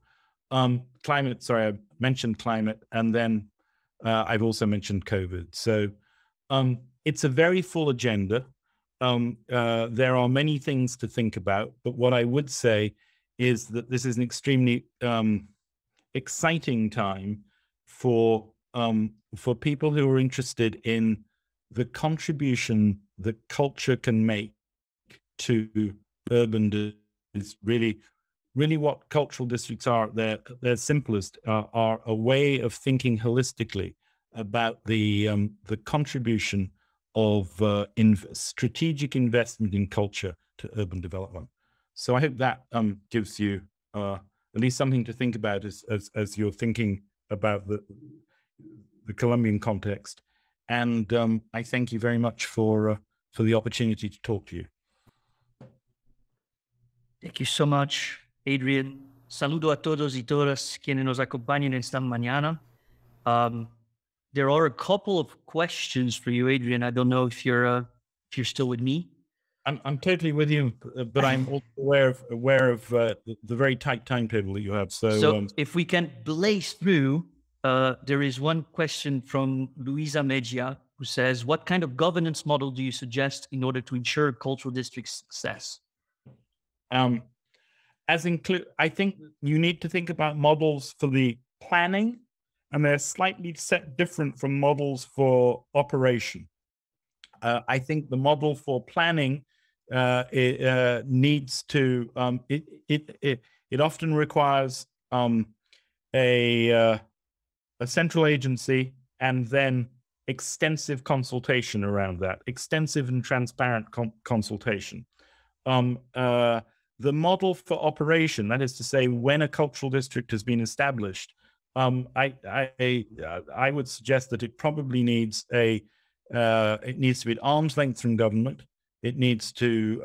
Climate, sorry, I mentioned climate, and then I've also mentioned COVID. So it's a very full agenda. There are many things to think about, but what I would say is that this is an extremely exciting time for people who are interested in the contribution that culture can make to urban is really what cultural districts are. Their simplest are a way of thinking holistically about the contribution of strategic investment in culture to urban development. So I hope that gives you at least something to think about as you're thinking about the Colombian context. And I thank you very much for the opportunity to talk to you. Thank you so much, Adrian. Saludo a todos y todas quienes nos acompañan esta mañana. There are a couple of questions for you, Adrian. I don't know if you're still with me. I'm totally with you, but I'm also aware of the very tight timetable that you have. So if we can blaze through, there is one question from Luisa Mejia, who says, what kind of governance model do you suggest in order to ensure cultural district success? I think you need to think about models for the planning and they're slightly set different from models for operation. I think the model for planning needs to, it often requires a central agency and then extensive consultation around that, extensive and transparent consultation. The model for operation, that is to say, when a cultural district has been established, I would suggest that it probably needs it needs to be at arm's length from government. It needs to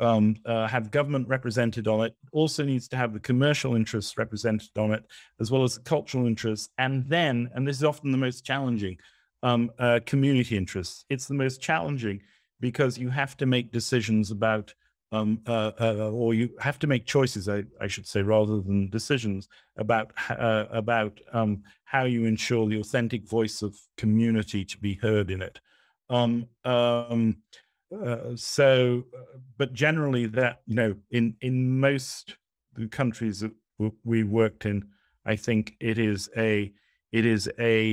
have government represented on it. Also needs to have the commercial interests represented on it, as well as the cultural interests. And then, and this is often the most challenging, community interests. It's the most challenging because you have to make decisions about, or you have to make choices, I should say, rather than decisions about how you ensure the authentic voice of community to be heard in it. But generally, that, you know, in most countries that we worked in, I think it is a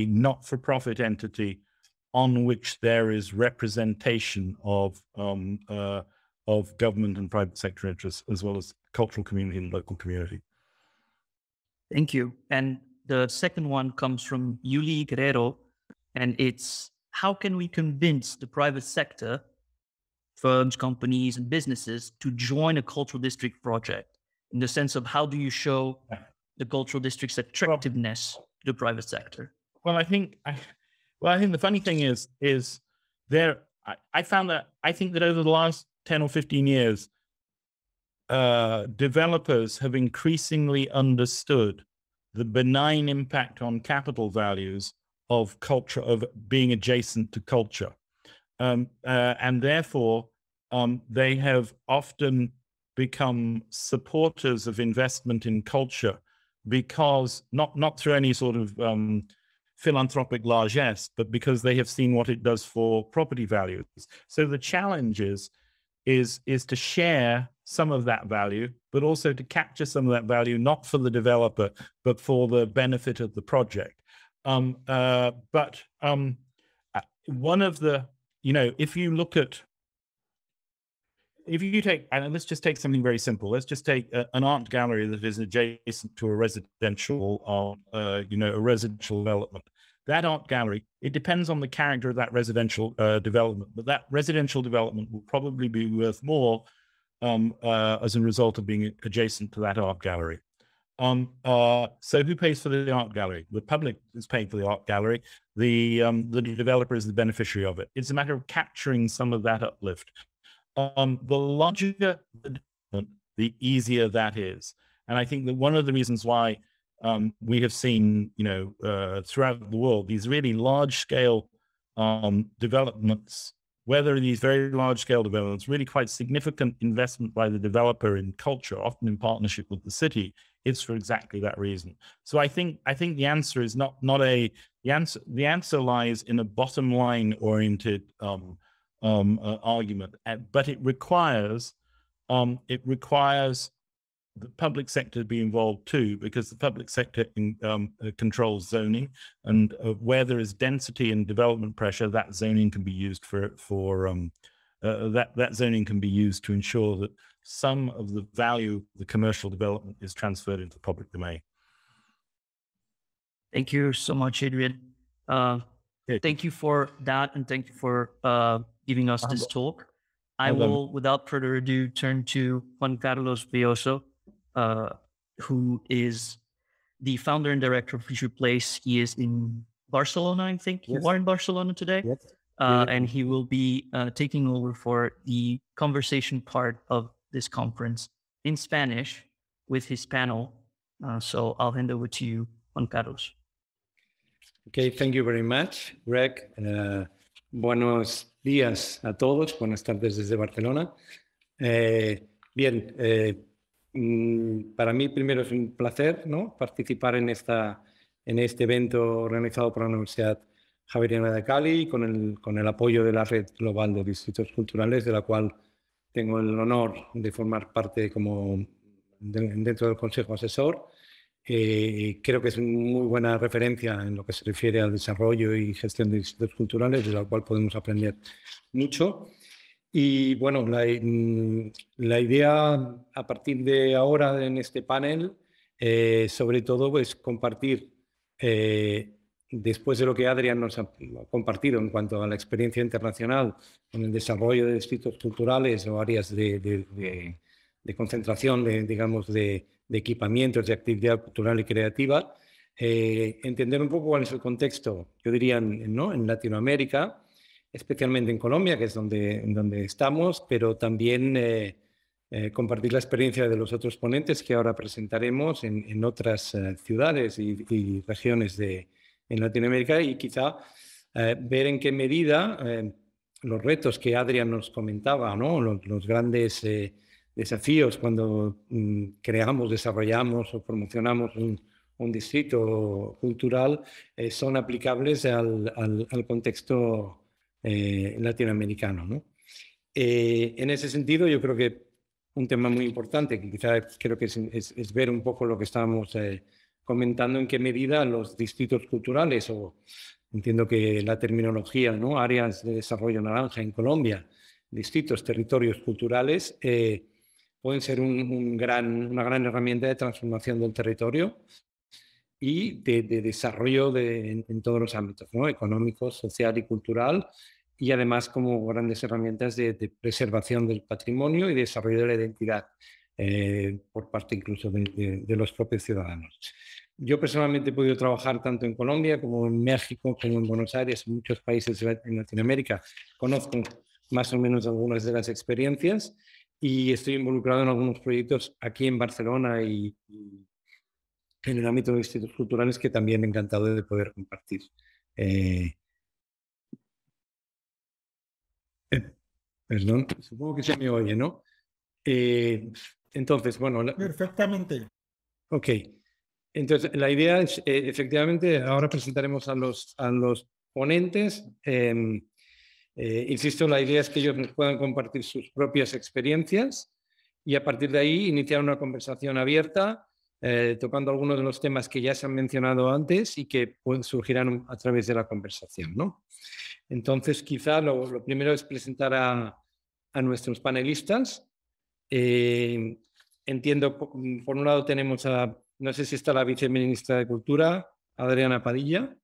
not-for-profit entity on which there is representation of government and private sector interests, as well as cultural community and local community. Thank you. And the second one comes from Yuli Guerrero, and it's, how can we convince the private sector, firms, companies, and businesses to join a cultural district project? In the sense of, how do you show the cultural district's attractiveness to the private sector? Well, I think the funny thing is I found that, I think that over the last 10 or 15 years, developers have increasingly understood the benign impact on capital values of culture, of being adjacent to culture. And therefore, they have often become supporters of investment in culture because, not through any sort of philanthropic largesse, but because they have seen what it does for property values. So the challenge is to share some of that value, but also to capture some of that value, not for the developer, but for the benefit of the project. One of the, you know, if you take, and let's just take something very simple. Let's just take an art gallery that is adjacent to a residential, a residential development. That art gallery, it depends on the character of that residential development, but that residential development will probably be worth more as a result of being adjacent to that art gallery. So who pays for the art gallery? The public is paying for the art gallery. The developer is the beneficiary of it. It's a matter of capturing some of that uplift. The larger the development, the easier that is. And I think that one of the reasons why we have seen, throughout the world, these really large-scale developments, whether these very large-scale developments, really quite significant investment by the developer in culture, often in partnership with the city, it's for exactly that reason. So I think the answer is the answer lies in a bottom line oriented argument, but it requires the public sector to be involved too, because the public sector controls zoning, and where there is density and development pressure, that zoning can be used that zoning can be used to ensure that some of the value of the commercial development is transferred into the public domain. Thank you so much, Adrian. Thank you for that, and thank you for giving us this talk. I will, without further ado, turn to Juan Carlos Belloso, who is the founder and director of Future Place. He is in Barcelona, I think. Yes. You are in Barcelona today? Yes. And he will be taking over for the conversation part of this conference in Spanish with his panel. So I'll hand over to you, Juan Carlos. Okay, thank you very much, Greg. Buenos días a todos. Buenas tardes desde Barcelona. Para mí primero es un placer, ¿no?, participar en este evento organizado por la Universidad Javeriana de Cali con el apoyo de la Red Global de Distritos Culturales, de la cual tengo el honor de formar parte dentro del Consejo Asesor. Creo que es una muy buena referencia en lo que se refiere al desarrollo y gestión de distritos culturales, de la cual podemos aprender mucho. Y bueno, la idea a partir de ahora en este panel, sobre todo, es compartir, después de lo que Adrián nos ha compartido en cuanto a la experiencia internacional en el desarrollo de distritos culturales o áreas de concentración, digamos, de equipamientos de actividad cultural y creativa, entender un poco cuál es el contexto, yo diría, ¿no?, en Latinoamérica, especialmente en Colombia, que es donde estamos, pero también compartir la experiencia de los otros ponentes que ahora presentaremos en otras ciudades y regiones en Latinoamérica, y quizá ver en qué medida los retos que Adrián nos comentaba, ¿no?, los grandes desafíos cuando creamos, desarrollamos o promocionamos un distrito cultural son aplicables al contexto latinoamericano, ¿no? En ese sentido, yo creo que un tema muy importante, que quizá creo que es ver un poco lo que estábamos comentando, en qué medida los distritos culturales, o entiendo que la terminología, ¿no?, áreas de desarrollo naranja en Colombia, distritos, territorios culturales, pueden ser una gran herramienta de transformación del territorio y de desarrollo en todos los ámbitos, ¿no?, económico, social y cultural, y además como grandes herramientas de preservación del patrimonio y desarrollo de la identidad por parte incluso de los propios ciudadanos. Yo personalmente he podido trabajar tanto en Colombia como en México, como en Buenos Aires, en muchos países en Latinoamérica. Conozco más o menos algunas de las experiencias y estoy involucrado en algunos proyectos aquí en Barcelona y en el ámbito de institutos culturales que también me ha encantado de poder compartir. Perdón, supongo que se me oye, ¿no? Entonces, bueno... Perfectamente. Ok. Entonces, la idea es, efectivamente, ahora presentaremos a los ponentes. Insisto, la idea es que ellos nos puedan compartir sus propias experiencias y a partir de ahí iniciar una conversación abierta, tocando algunos de los temas que ya se han mencionado antes y que surgirán a través de la conversación, ¿no? Entonces, quizá lo primero es presentar a nuestros panelistas. Entiendo, por un lado tenemos no sé si está la viceministra de Cultura, Adriana Padilla.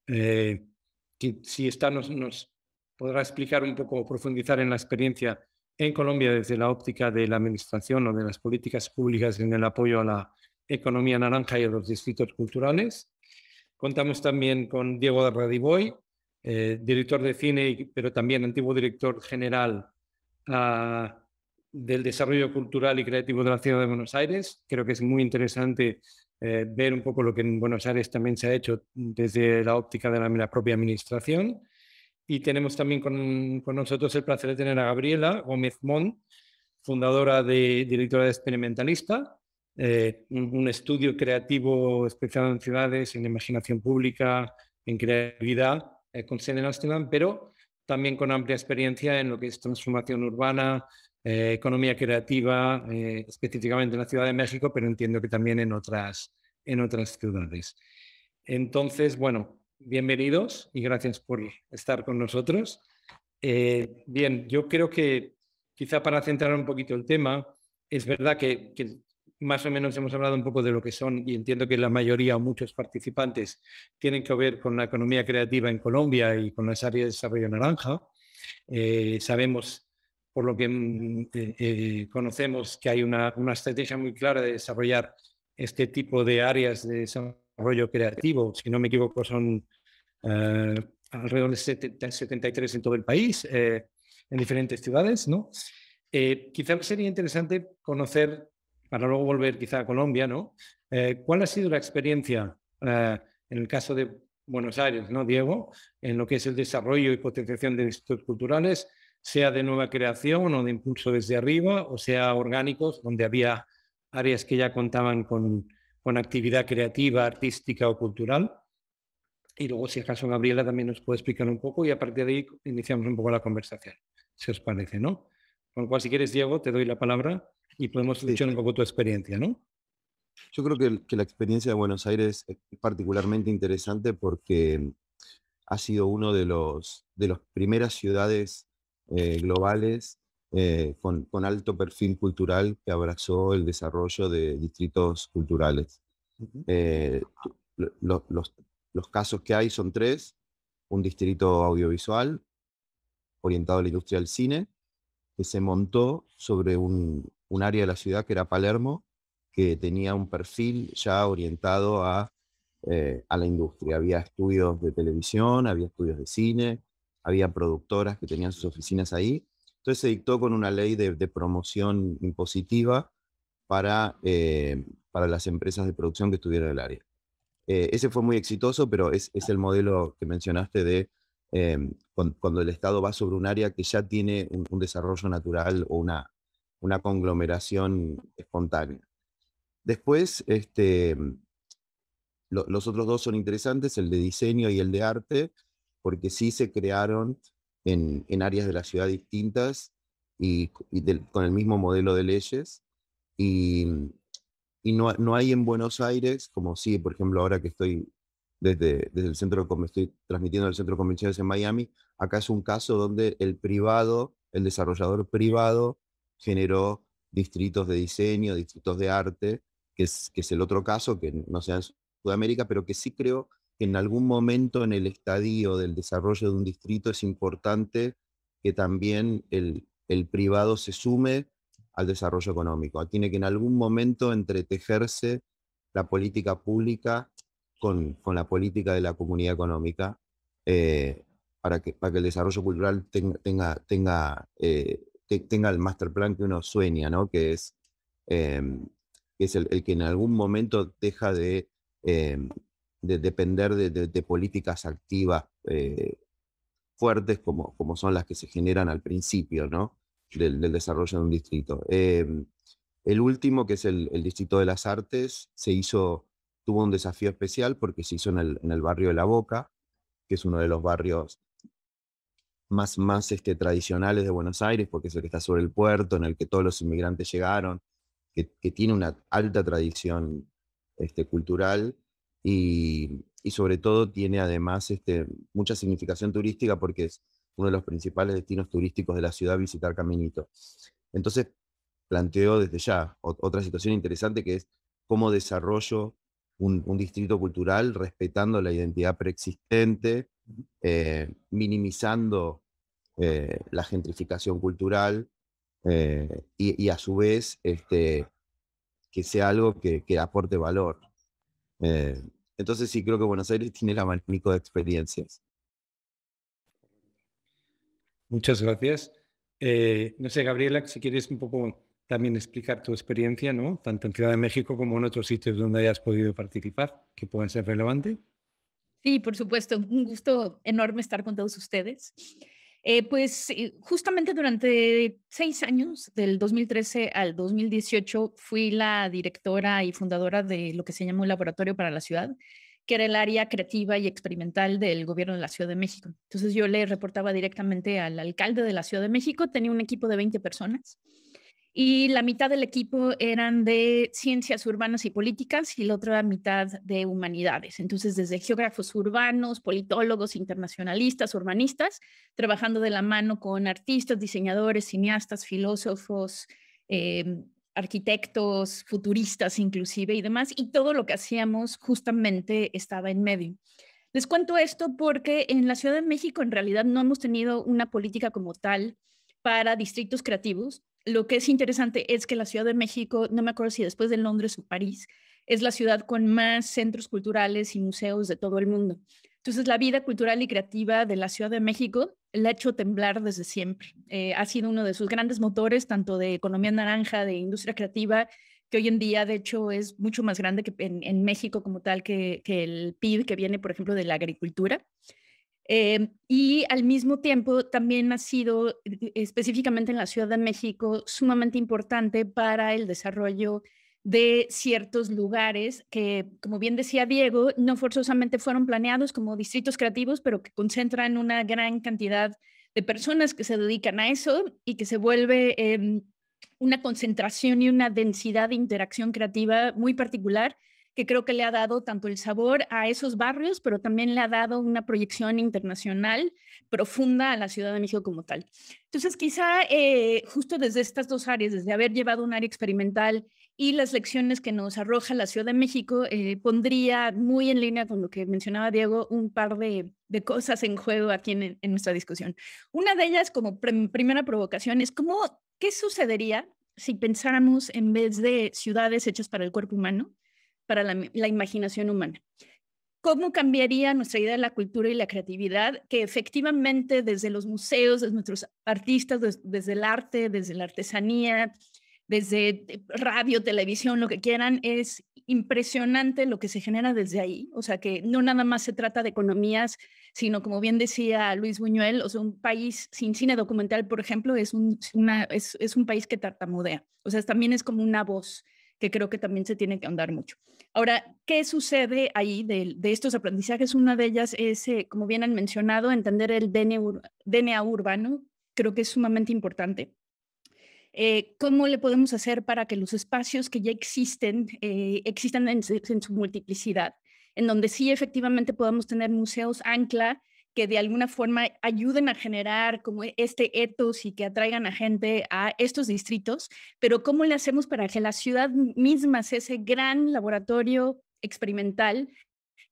Si está, nos podrá explicar un poco, profundizar en la experiencia en Colombia desde la óptica de la administración o de las políticas públicas en el apoyo a la economía naranja y a los distritos culturales. Contamos también con Diego de Radiboy, director de cine, pero también antiguo director general del desarrollo cultural y creativo de la ciudad de Buenos Aires. Creo que es muy interesante ver un poco lo que en Buenos Aires también se ha hecho desde la óptica de la propia administración. Y tenemos también con nosotros el placer de tener a Gabriela Gómez Mont, fundadora y directora de Experimentalista, un estudio creativo especializado en ciudades, en imaginación pública, en creatividad, con sede en Ámsterdam, pero también con amplia experiencia en lo que es transformación urbana, economía creativa, específicamente en la Ciudad de México, pero entiendo que también en otras ciudades. Entonces, bueno, bienvenidos y gracias por estar con nosotros. Bien, yo creo que quizá para centrar un poquito el tema, es verdad que más o menos hemos hablado un poco de lo que son, y entiendo que la mayoría o muchos participantes tienen que ver con la economía creativa en Colombia y con las áreas de desarrollo naranja. Sabemos, por lo que conocemos, que hay una estrategia muy clara de desarrollar este tipo de áreas de desarrollo creativo. Si no me equivoco, son alrededor de 73 en todo el país, en diferentes ciudades, ¿no? Quizás sería interesante conocer, para luego volver quizá a Colombia, ¿no? ¿Cuál ha sido la experiencia en el caso de Buenos Aires, ¿no, Diego? En lo que es el desarrollo y potenciación de distritos culturales, sea de nueva creación o de impulso desde arriba, o sea orgánicos, donde había áreas que ya contaban con actividad creativa, artística o cultural. Y luego, si acaso, Gabriela también nos puede explicar un poco y a partir de ahí iniciamos un poco la conversación, si os parece, ¿no? Con lo cual, si quieres, Diego, te doy la palabra y podemos escuchar un poco tu experiencia, ¿no? Yo creo que la experiencia de Buenos Aires es particularmente interesante porque ha sido uno de las primeras ciudades globales con alto perfil cultural que abrazó el desarrollo de distritos culturales. Eh, los casos que hay son tres: un distrito audiovisual orientado a la industria del cine, que se montó sobre un área de la ciudad que era Palermo, que tenía un perfil ya orientado a la industria. Había estudios de televisión, había estudios de cine, había productoras que tenían sus oficinas ahí. Entonces se dictó con una ley de promoción impositiva para las empresas de producción que estuvieran en el área. Ese fue muy exitoso, pero es el modelo que mencionaste de cuando el Estado va sobre un área que ya tiene un desarrollo natural o una conglomeración espontánea. Después, los otros dos son interesantes, el de diseño y el de arte, porque sí se crearon en áreas de la ciudad distintas y con el mismo modelo de leyes. Y no hay en Buenos Aires, como sí, por ejemplo, ahora que estoy desde el estoy transmitiendo del centro de convenciones en Miami, acá es un caso donde el desarrollador privado, generó distritos de diseño, distritos de arte, que es el otro caso, que no sea en Sudamérica, pero que sí creo que en algún momento en el estadio del desarrollo de un distrito es importante que también el privado se sume al desarrollo económico. Tiene que en algún momento entretejerse la política pública con la política de la comunidad económica para que el desarrollo cultural tenga el master plan que uno sueña, ¿no? Que es el que en algún momento deja de depender de políticas activas fuertes como son las que se generan al principio, ¿no? del desarrollo de un distrito. El último, que es el Distrito de las Artes, tuvo un desafío especial porque se hizo en el barrio de La Boca, que es uno de los barrios más tradicionales de Buenos Aires, porque es el que está sobre el puerto, en el que todos los inmigrantes llegaron, que tiene una alta tradición cultural y sobre todo tiene además mucha significación turística porque es uno de los principales destinos turísticos de la ciudad visitar Caminito. Entonces planteo desde ya otra situación interesante, que es cómo desarrollo un distrito cultural respetando la identidad preexistente, minimizando la gentrificación cultural y a su vez que sea algo que aporte valor. Entonces sí, creo que Buenos Aires tiene el abanico de experiencias. Muchas gracias. No sé, Gabriela, si quieres un poco también explicar tu experiencia, ¿no? Tanto en Ciudad de México como en otros sitios donde hayas podido participar, que puedan ser relevantes. Sí, por supuesto. Un gusto enorme estar con todos ustedes. Justamente durante 6 años, del 2013 al 2018, fui la directora y fundadora de lo que se llama un laboratorio para la ciudad, que era el área creativa y experimental del gobierno de la Ciudad de México. Entonces yo le reportaba directamente al alcalde de la Ciudad de México, tenía un equipo de 20 personas y la mitad del equipo eran de ciencias urbanas y políticas y la otra mitad de humanidades. Entonces, desde geógrafos urbanos, politólogos, internacionalistas, urbanistas, trabajando de la mano con artistas, diseñadores, cineastas, filósofos, arquitectos, futuristas inclusive y demás, y todo lo que hacíamos justamente estaba en medio. Les cuento esto porque en la Ciudad de México en realidad no hemos tenido una política como tal para distritos creativos. Lo que es interesante es que la Ciudad de México, no me acuerdo si después de Londres o París, es la ciudad con más centros culturales y museos de todo el mundo. Entonces, la vida cultural y creativa de la Ciudad de México la ha hecho temblar desde siempre. Ha sido uno de sus grandes motores, tanto de economía naranja, de industria creativa, que hoy en día, de hecho, es mucho más grande que en México como tal que el PIB que viene, por ejemplo, de la agricultura. Y al mismo tiempo también ha sido específicamente en la Ciudad de México sumamente importante para el desarrollo de ciertos lugares que, como bien decía Diego, no forzosamente fueron planeados como distritos creativos, pero que concentran una gran cantidad de personas que se dedican a eso y que se vuelve una concentración y una densidad de interacción creativa muy particular que creo que le ha dado tanto el sabor a esos barrios, pero también le ha dado una proyección internacional profunda a la Ciudad de México como tal. Entonces, quizá justo desde estas dos áreas, desde haber llevado un área experimental y las lecciones que nos arroja la Ciudad de México, pondría muy en línea con lo que mencionaba Diego, un par de cosas en juego aquí en nuestra discusión. Una de ellas, como primera provocación, es ¿qué sucedería si pensáramos en vez de ciudades hechas para el cuerpo humano, para la imaginación humana? ¿Cómo cambiaría nuestra idea de la cultura y la creatividad? Que efectivamente desde los museos, desde nuestros artistas, desde el arte, desde la artesanía, desde radio, televisión, lo que quieran, es impresionante lo que se genera desde ahí. O sea, que no nada más se trata de economías, sino como bien decía Luis Buñuel, o sea, un país sin cine documental, por ejemplo, es un país que tartamudea. O sea, también es como una voz que creo que también se tiene que ahondar mucho. Ahora, ¿qué sucede ahí de estos aprendizajes? Una de ellas es, como bien han mencionado, entender el DNA urbano. Creo que es sumamente importante. ¿Cómo le podemos hacer para que los espacios que ya existen, existan en su multiplicidad? En donde sí efectivamente podamos tener museos ancla que de alguna forma ayuden a generar como este ethos y que atraigan a gente a estos distritos, pero ¿cómo le hacemos para que la ciudad misma sea ese gran laboratorio experimental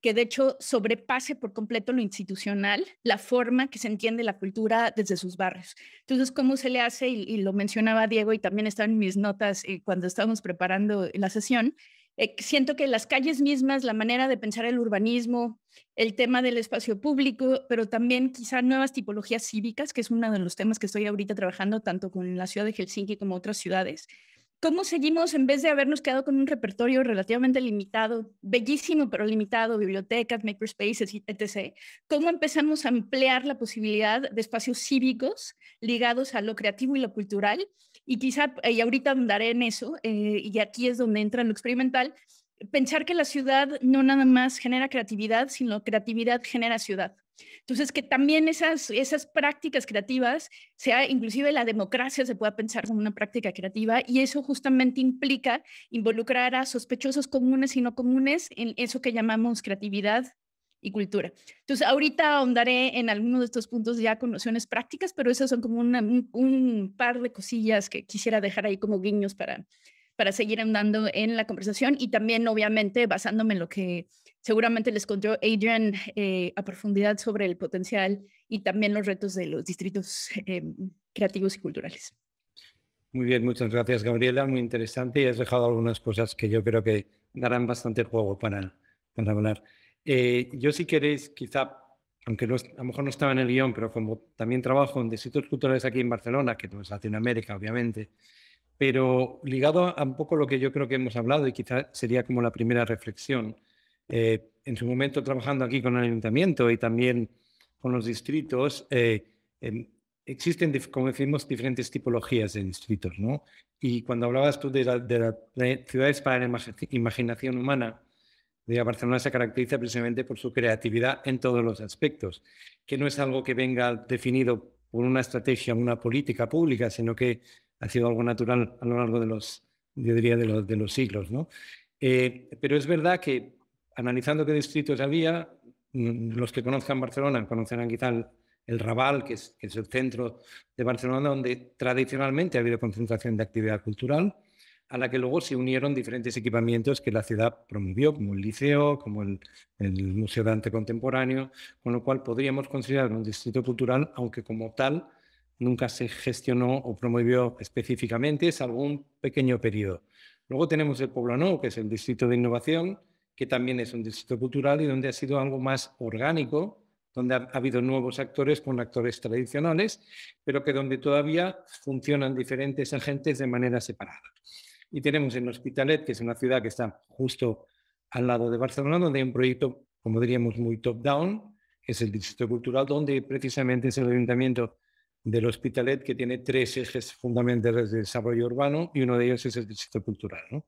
que de hecho sobrepase por completo lo institucional, la forma que se entiende la cultura desde sus barrios? Entonces, ¿cómo se le hace? Y lo mencionaba Diego y también está en mis notas cuando estábamos preparando la sesión. Siento que las calles mismas, la manera de pensar el urbanismo, el tema del espacio público, pero también quizá nuevas tipologías cívicas, que es uno de los temas que estoy ahorita trabajando tanto con la ciudad de Helsinki como otras ciudades. ¿Cómo seguimos, en vez de habernos quedado con un repertorio relativamente limitado, bellísimo pero limitado, bibliotecas, makerspaces, etc.? ¿Cómo empezamos a ampliar la posibilidad de espacios cívicos ligados a lo creativo y lo cultural? Y quizá, y ahorita andaré en eso, y aquí es donde entra lo experimental, pensar que la ciudad no nada más genera creatividad, sino creatividad genera ciudad. Entonces, que también esas prácticas creativas, sea inclusive la democracia se pueda pensar como una práctica creativa, y eso justamente implica involucrar a sospechosos comunes y no comunes en eso que llamamos creatividad y cultura. Entonces, ahorita ahondaré en algunos de estos puntos ya con nociones prácticas, pero esas son como un par de cosillas que quisiera dejar ahí como guiños para seguir andando en la conversación, y también obviamente basándome en lo que seguramente les contó Adrian a profundidad sobre el potencial y también los retos de los distritos creativos y culturales. Muy bien, muchas gracias, Gabriela, muy interesante, y has dejado algunas cosas que yo creo que darán bastante juego para hablar. Yo, si queréis, quizá, aunque no, a lo mejor no estaba en el guión, pero como también trabajo en distritos culturales aquí en Barcelona, que no es Latinoamérica, obviamente, pero ligado a un poco lo que yo creo que hemos hablado, y quizás sería como la primera reflexión. En su momento, trabajando aquí con el ayuntamiento y también con los distritos, existen, como decimos, diferentes tipologías de distritos, ¿no? Y cuando hablabas tú de las ciudades para la imaginación humana, Barcelona se caracteriza precisamente por su creatividad en todos los aspectos, que no es algo que venga definido por una estrategia, una política pública, sino que ha sido algo natural a lo largo de los siglos, ¿no? Pero es verdad que, analizando qué distritos había, los que conozcan Barcelona conocerán quizá el Raval, que es el centro de Barcelona, donde tradicionalmente ha habido concentración de actividad cultural, a la que luego se unieron diferentes equipamientos que la ciudad promovió, como el Liceo, como el Museo de Arte Contemporáneo, con lo cual podríamos considerar un distrito cultural, aunque como tal nunca se gestionó o promovió específicamente, salvo un pequeño periodo. Luego tenemos el Poblenou, que es el distrito de innovación, que también es un distrito cultural y donde ha sido algo más orgánico, donde ha habido nuevos actores con actores tradicionales, pero que donde todavía funcionan diferentes agentes de manera separada. Y tenemos en L'Hospitalet, que es una ciudad que está justo al lado de Barcelona, donde hay un proyecto, como diríamos, muy top-down, que es el distrito cultural, donde precisamente es el ayuntamiento del L'Hospitalet que tiene 3 ejes fundamentales de desarrollo urbano, y uno de ellos es el distrito cultural, ¿no?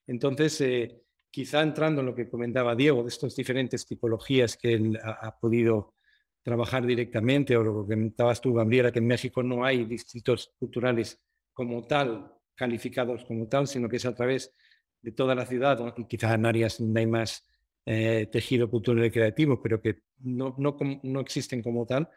Entonces, quizá entrando en lo que comentaba Diego, de estas diferentes tipologías que él ha podido trabajar directamente, o lo que comentabas tú, Gabriela, que en México no hay distritos culturales como tal, calificados como tal, sino que es a través de toda la ciudad, y quizás en áreas donde hay más tejido cultural y creativo, pero que no existen como tal.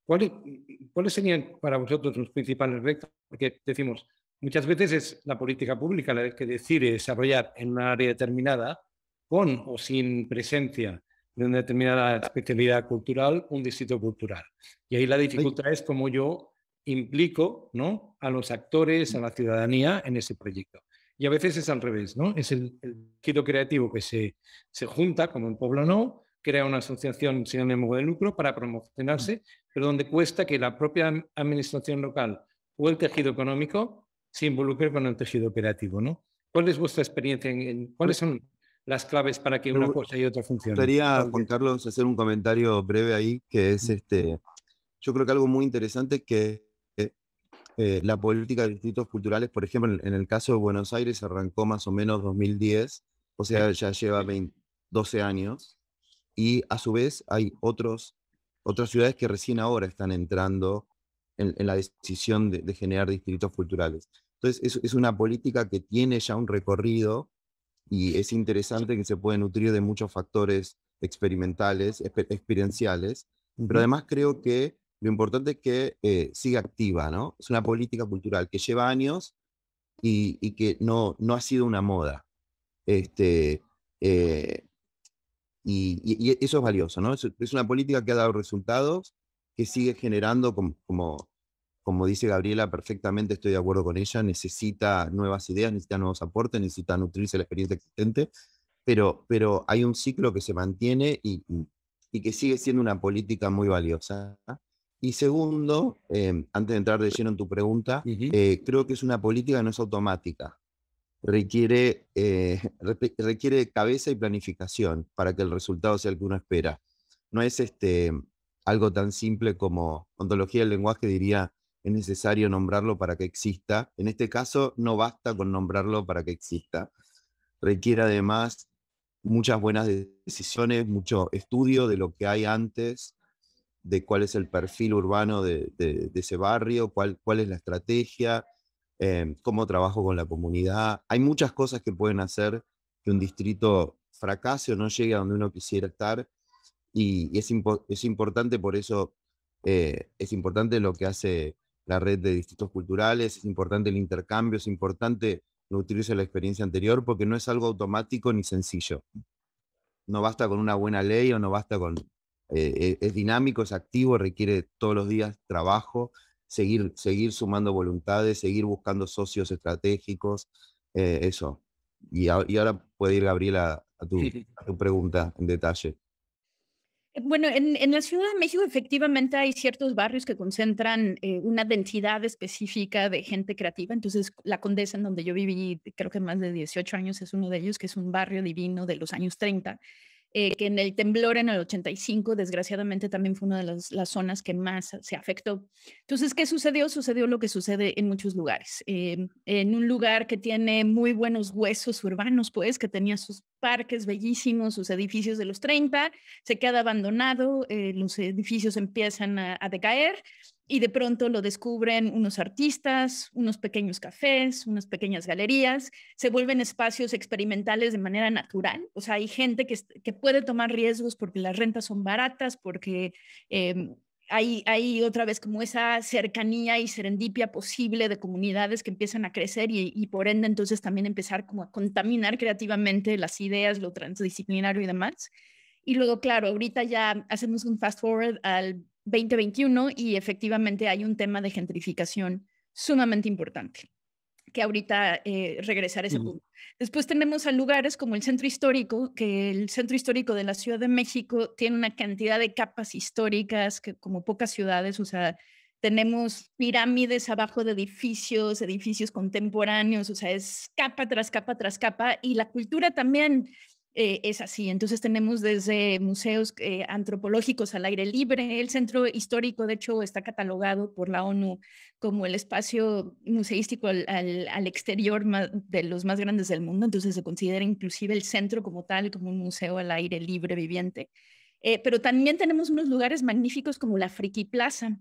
¿Cuáles serían para vosotros los principales retos? Porque decimos, muchas veces es la política pública la que decide desarrollar en una área determinada, con o sin presencia de una determinada especialidad cultural, un distrito cultural. Y ahí la dificultad es cómo yo implico, ¿no?, a los actores, a la ciudadanía en ese proyecto. Y a veces es al revés, ¿no? Es el tejido creativo que se junta, como en Poblenou, crea una asociación sin ánimo de lucro para promocionarse, pero donde cuesta que la propia administración local o el tejido económico se involucre con el tejido creativo, ¿no? ¿Cuál es vuestra experiencia? ¿Cuáles son las claves para que una cosa y otra funcionen? Me gustaría, Juan Carlos, hacer un comentario breve ahí, que es yo creo que algo muy interesante que la política de distritos culturales, por ejemplo, en el caso de Buenos Aires arrancó más o menos 2010, o sea, ya lleva 12 años, y a su vez hay otras ciudades que recién ahora están entrando en la decisión de generar distritos culturales. Entonces, es una política que tiene ya un recorrido y es interesante que se puede nutrir de muchos factores experimentales, experienciales, pero además creo que lo importante es que siga activa, ¿no? Es una política cultural que lleva años y que no ha sido una moda. Y eso es valioso, ¿no? Es una política que ha dado resultados, que sigue generando, como dice Gabriela perfectamente, estoy de acuerdo con ella, necesita nuevas ideas, necesita nuevos aportes, necesita nutrirse de la experiencia existente, pero hay un ciclo que se mantiene y que sigue siendo una política muy valiosa. Y segundo, antes de entrar de lleno en tu pregunta, creo que es una política que no es automática. Requiere cabeza y planificación para que el resultado sea el que uno espera. No es algo tan simple como ontología del lenguaje diría, es necesario nombrarlo para que exista. En este caso, no basta con nombrarlo para que exista. Requiere además muchas buenas decisiones, mucho estudio de lo que hay antes, de cuál es el perfil urbano de ese barrio, cuál es la estrategia, cómo trabajo con la comunidad. Hay muchas cosas que pueden hacer que un distrito fracase o no llegue a donde uno quisiera estar, y es importante, por eso es importante lo que hace la red de distritos culturales, es importante el intercambio, es importante nutrirse de la experiencia anterior, porque no es algo automático ni sencillo. No basta con una buena ley o no basta con... es dinámico, es activo, requiere todos los días trabajo, seguir sumando voluntades, seguir buscando socios estratégicos, eso. Y ahora puede ir Gabriela a tu pregunta en detalle. Bueno, en la Ciudad de México efectivamente hay ciertos barrios que concentran una densidad específica de gente creativa. Entonces, La Condesa, en donde yo viví creo que más de 18 años, es uno de ellos, que es un barrio divino de los años 30. Que en el temblor en el 85, desgraciadamente, también fue una de las zonas que más se afectó. Entonces, ¿qué sucedió? Sucedió lo que sucede en muchos lugares. En un lugar que tiene muy buenos huesos urbanos, pues, que tenía sus parques bellísimos, sus edificios de los 30, se queda abandonado, los edificios empiezan a decaer, y de pronto lo descubren unos artistas, unos pequeños cafés, unas pequeñas galerías, se vuelven espacios experimentales de manera natural. O sea, hay gente que puede tomar riesgos porque las rentas son baratas, porque hay otra vez como esa cercanía y serendipia posible de comunidades que empiezan a crecer y por ende entonces también empezar como a contaminar creativamente las ideas, lo transdisciplinario y demás. Y luego, claro, ahorita ya hacemos un fast forward al 2021 y efectivamente hay un tema de gentrificación sumamente importante, que ahorita regresar a ese punto. Después tenemos a lugares como el Centro Histórico, que el Centro Histórico de la Ciudad de México tiene una cantidad de capas históricas que como pocas ciudades, o sea, tenemos pirámides abajo de edificios contemporáneos, o sea, es capa tras capa tras capa, y la cultura también es así. Entonces tenemos desde museos antropológicos al aire libre. El Centro Histórico, de hecho, está catalogado por la ONU como el espacio museístico al exterior de los más grandes del mundo. Entonces se considera inclusive el centro como tal, como un museo al aire libre viviente. Pero también tenemos unos lugares magníficos como la Friki Plaza,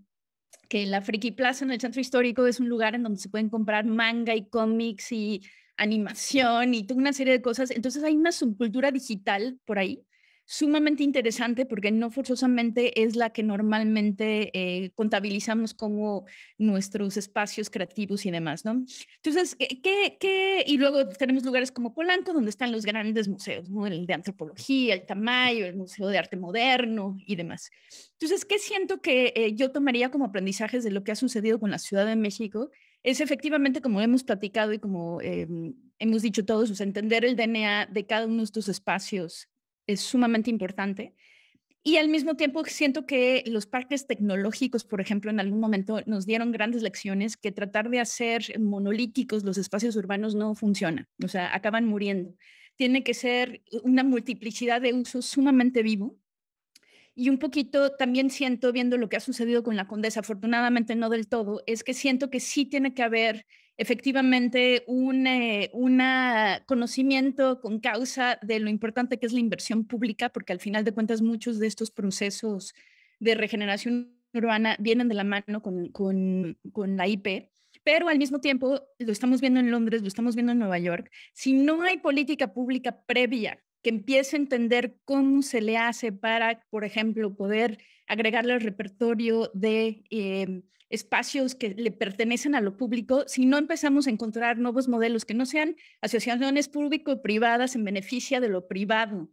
que la Friki Plaza en el centro histórico es un lugar en donde se pueden comprar manga y cómics y animación y toda una serie de cosas. Entonces hay una subcultura digital por ahí sumamente interesante porque no forzosamente es la que normalmente contabilizamos como nuestros espacios creativos y demás, ¿no? Entonces, y luego tenemos lugares como Polanco, donde están los grandes museos, ¿no? El de antropología, el Tamayo, el Museo de Arte Moderno y demás. Entonces, ¿qué siento que yo tomaría como aprendizajes de lo que ha sucedido con la Ciudad de México? Es efectivamente, como hemos platicado y como hemos dicho todos, o sea, entender el DNA de cada uno de estos espacios es sumamente importante. Y al mismo tiempo siento que los parques tecnológicos, por ejemplo, en algún momento nos dieron grandes lecciones que tratar de hacer monolíticos los espacios urbanos no funciona, o sea, acaban muriendo. Tiene que ser una multiplicidad de usos sumamente vivo. Y un poquito también siento, viendo lo que ha sucedido con la Condesa, afortunadamente no del todo, es que siento que sí tiene que haber efectivamente un conocimiento con causa de lo importante que es la inversión pública, porque al final de cuentas muchos de estos procesos de regeneración urbana vienen de la mano con la IP, pero al mismo tiempo lo estamos viendo en Londres, lo estamos viendo en Nueva York. Si no hay política pública previa que empiece a entender cómo se le hace para, por ejemplo, poder agregarle al repertorio de espacios que le pertenecen a lo público, si no empezamos a encontrar nuevos modelos que no sean asociaciones público-privadas en beneficio de lo privado,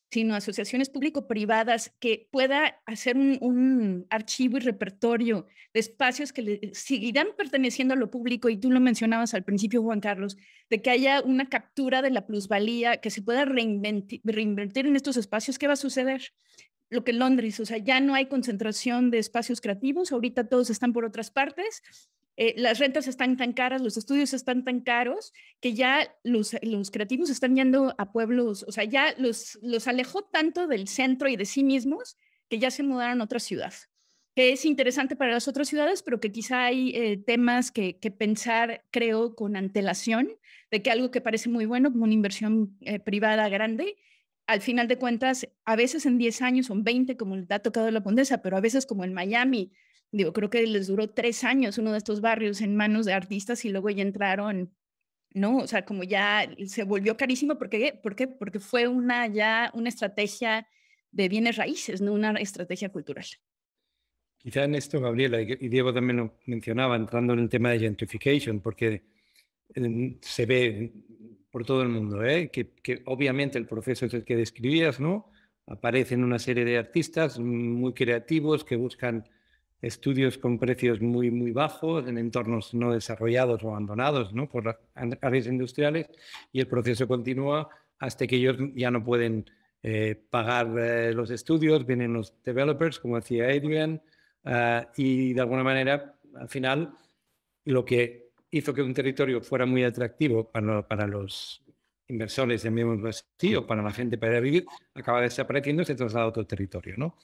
sino asociaciones público-privadas que pueda hacer un archivo y repertorio de espacios que le seguirán perteneciendo a lo público, y tú lo mencionabas al principio, Juan Carlos, de que haya una captura de la plusvalía, que se pueda reinvertir en estos espacios. ¿Qué va a suceder? Lo que en Londres, o sea, ya no hay concentración de espacios creativos, ahorita todos están por otras partes, las rentas están tan caras, los estudios están tan caros, que ya los creativos están yendo a pueblos, o sea, ya los alejó tanto del centro y de sí mismos, que ya se mudaron a otra ciudad, que es interesante para las otras ciudades, pero que quizá hay temas que pensar, creo, con antelación, de que algo que parece muy bueno, como una inversión privada grande, al final de cuentas, a veces en 10 años o en 20, como le ha tocado la Condesa, pero a veces como en Miami, digo, creo que les duró 3 años uno de estos barrios en manos de artistas y luego ya entraron, ¿no? O sea, como ya se volvió carísimo. ¿Por qué? Porque fue ya una estrategia de bienes raíces, no una estrategia cultural. Quizá en esto, Gabriela, y Diego también lo mencionaba, entrando en el tema de gentrification, porque se ve por todo el mundo, que obviamente el proceso es el que describías, ¿no? Aparecen una serie de artistas muy creativos que buscan estudios con precios muy, muy bajos en entornos no desarrollados o abandonados, ¿no? Por las áreas industriales, y el proceso continúa hasta que ellos ya no pueden pagar los estudios, vienen los developers, como decía Adrian, y de alguna manera, al final, lo que hizo que un territorio fuera muy atractivo para los inversores, llamémoslo así, o para la gente para vivir, acaba desapareciendo y se traslada a otro territorio, ¿no?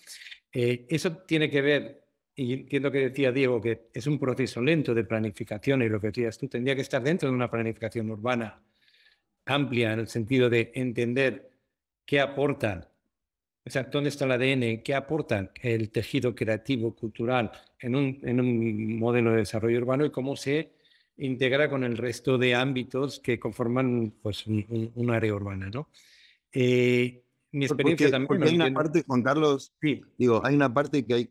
Eso tiene que ver, y entiendo que decía Diego, que es un proceso lento de planificación, y lo que decías tú, tendría que estar dentro de una planificación urbana amplia, en el sentido de entender qué aportan, o sea, dónde está el ADN, qué aportan el tejido creativo, cultural en un modelo de desarrollo urbano, y cómo se integra con el resto de ámbitos que conforman, pues, un área urbana, ¿no? Mi experiencia también... Porque hay una parte, Juan Carlos, sí. Digo, hay una parte que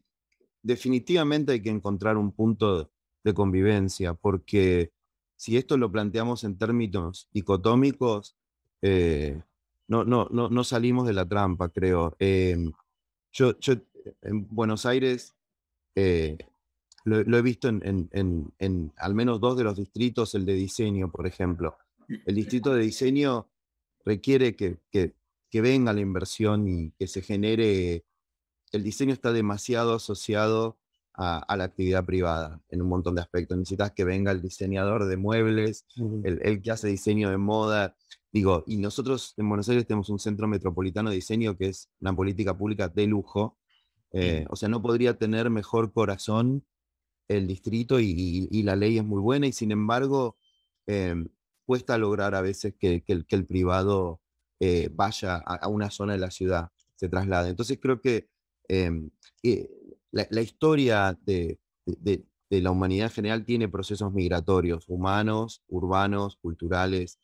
definitivamente hay que encontrar un punto de convivencia, porque si esto lo planteamos en términos dicotómicos, no salimos de la trampa, creo. Yo en Buenos Aires lo he visto en al menos 2 de los distritos, el de diseño, por ejemplo. El distrito de diseño requiere que venga la inversión y que se genere. El diseño está demasiado asociado a la actividad privada en un montón de aspectos. Necesitas que venga el diseñador de muebles, el que hace diseño de moda. Digo, y nosotros en Buenos Aires tenemos un centro metropolitano de diseño que es una política pública de lujo. O sea, no podría tener mejor corazón el distrito, y la ley es muy buena, y sin embargo cuesta lograr a veces que el privado vaya a una zona de la ciudad, se traslade. Entonces creo que la historia de de la humanidad en general tiene procesos migratorios, humanos, urbanos, culturales.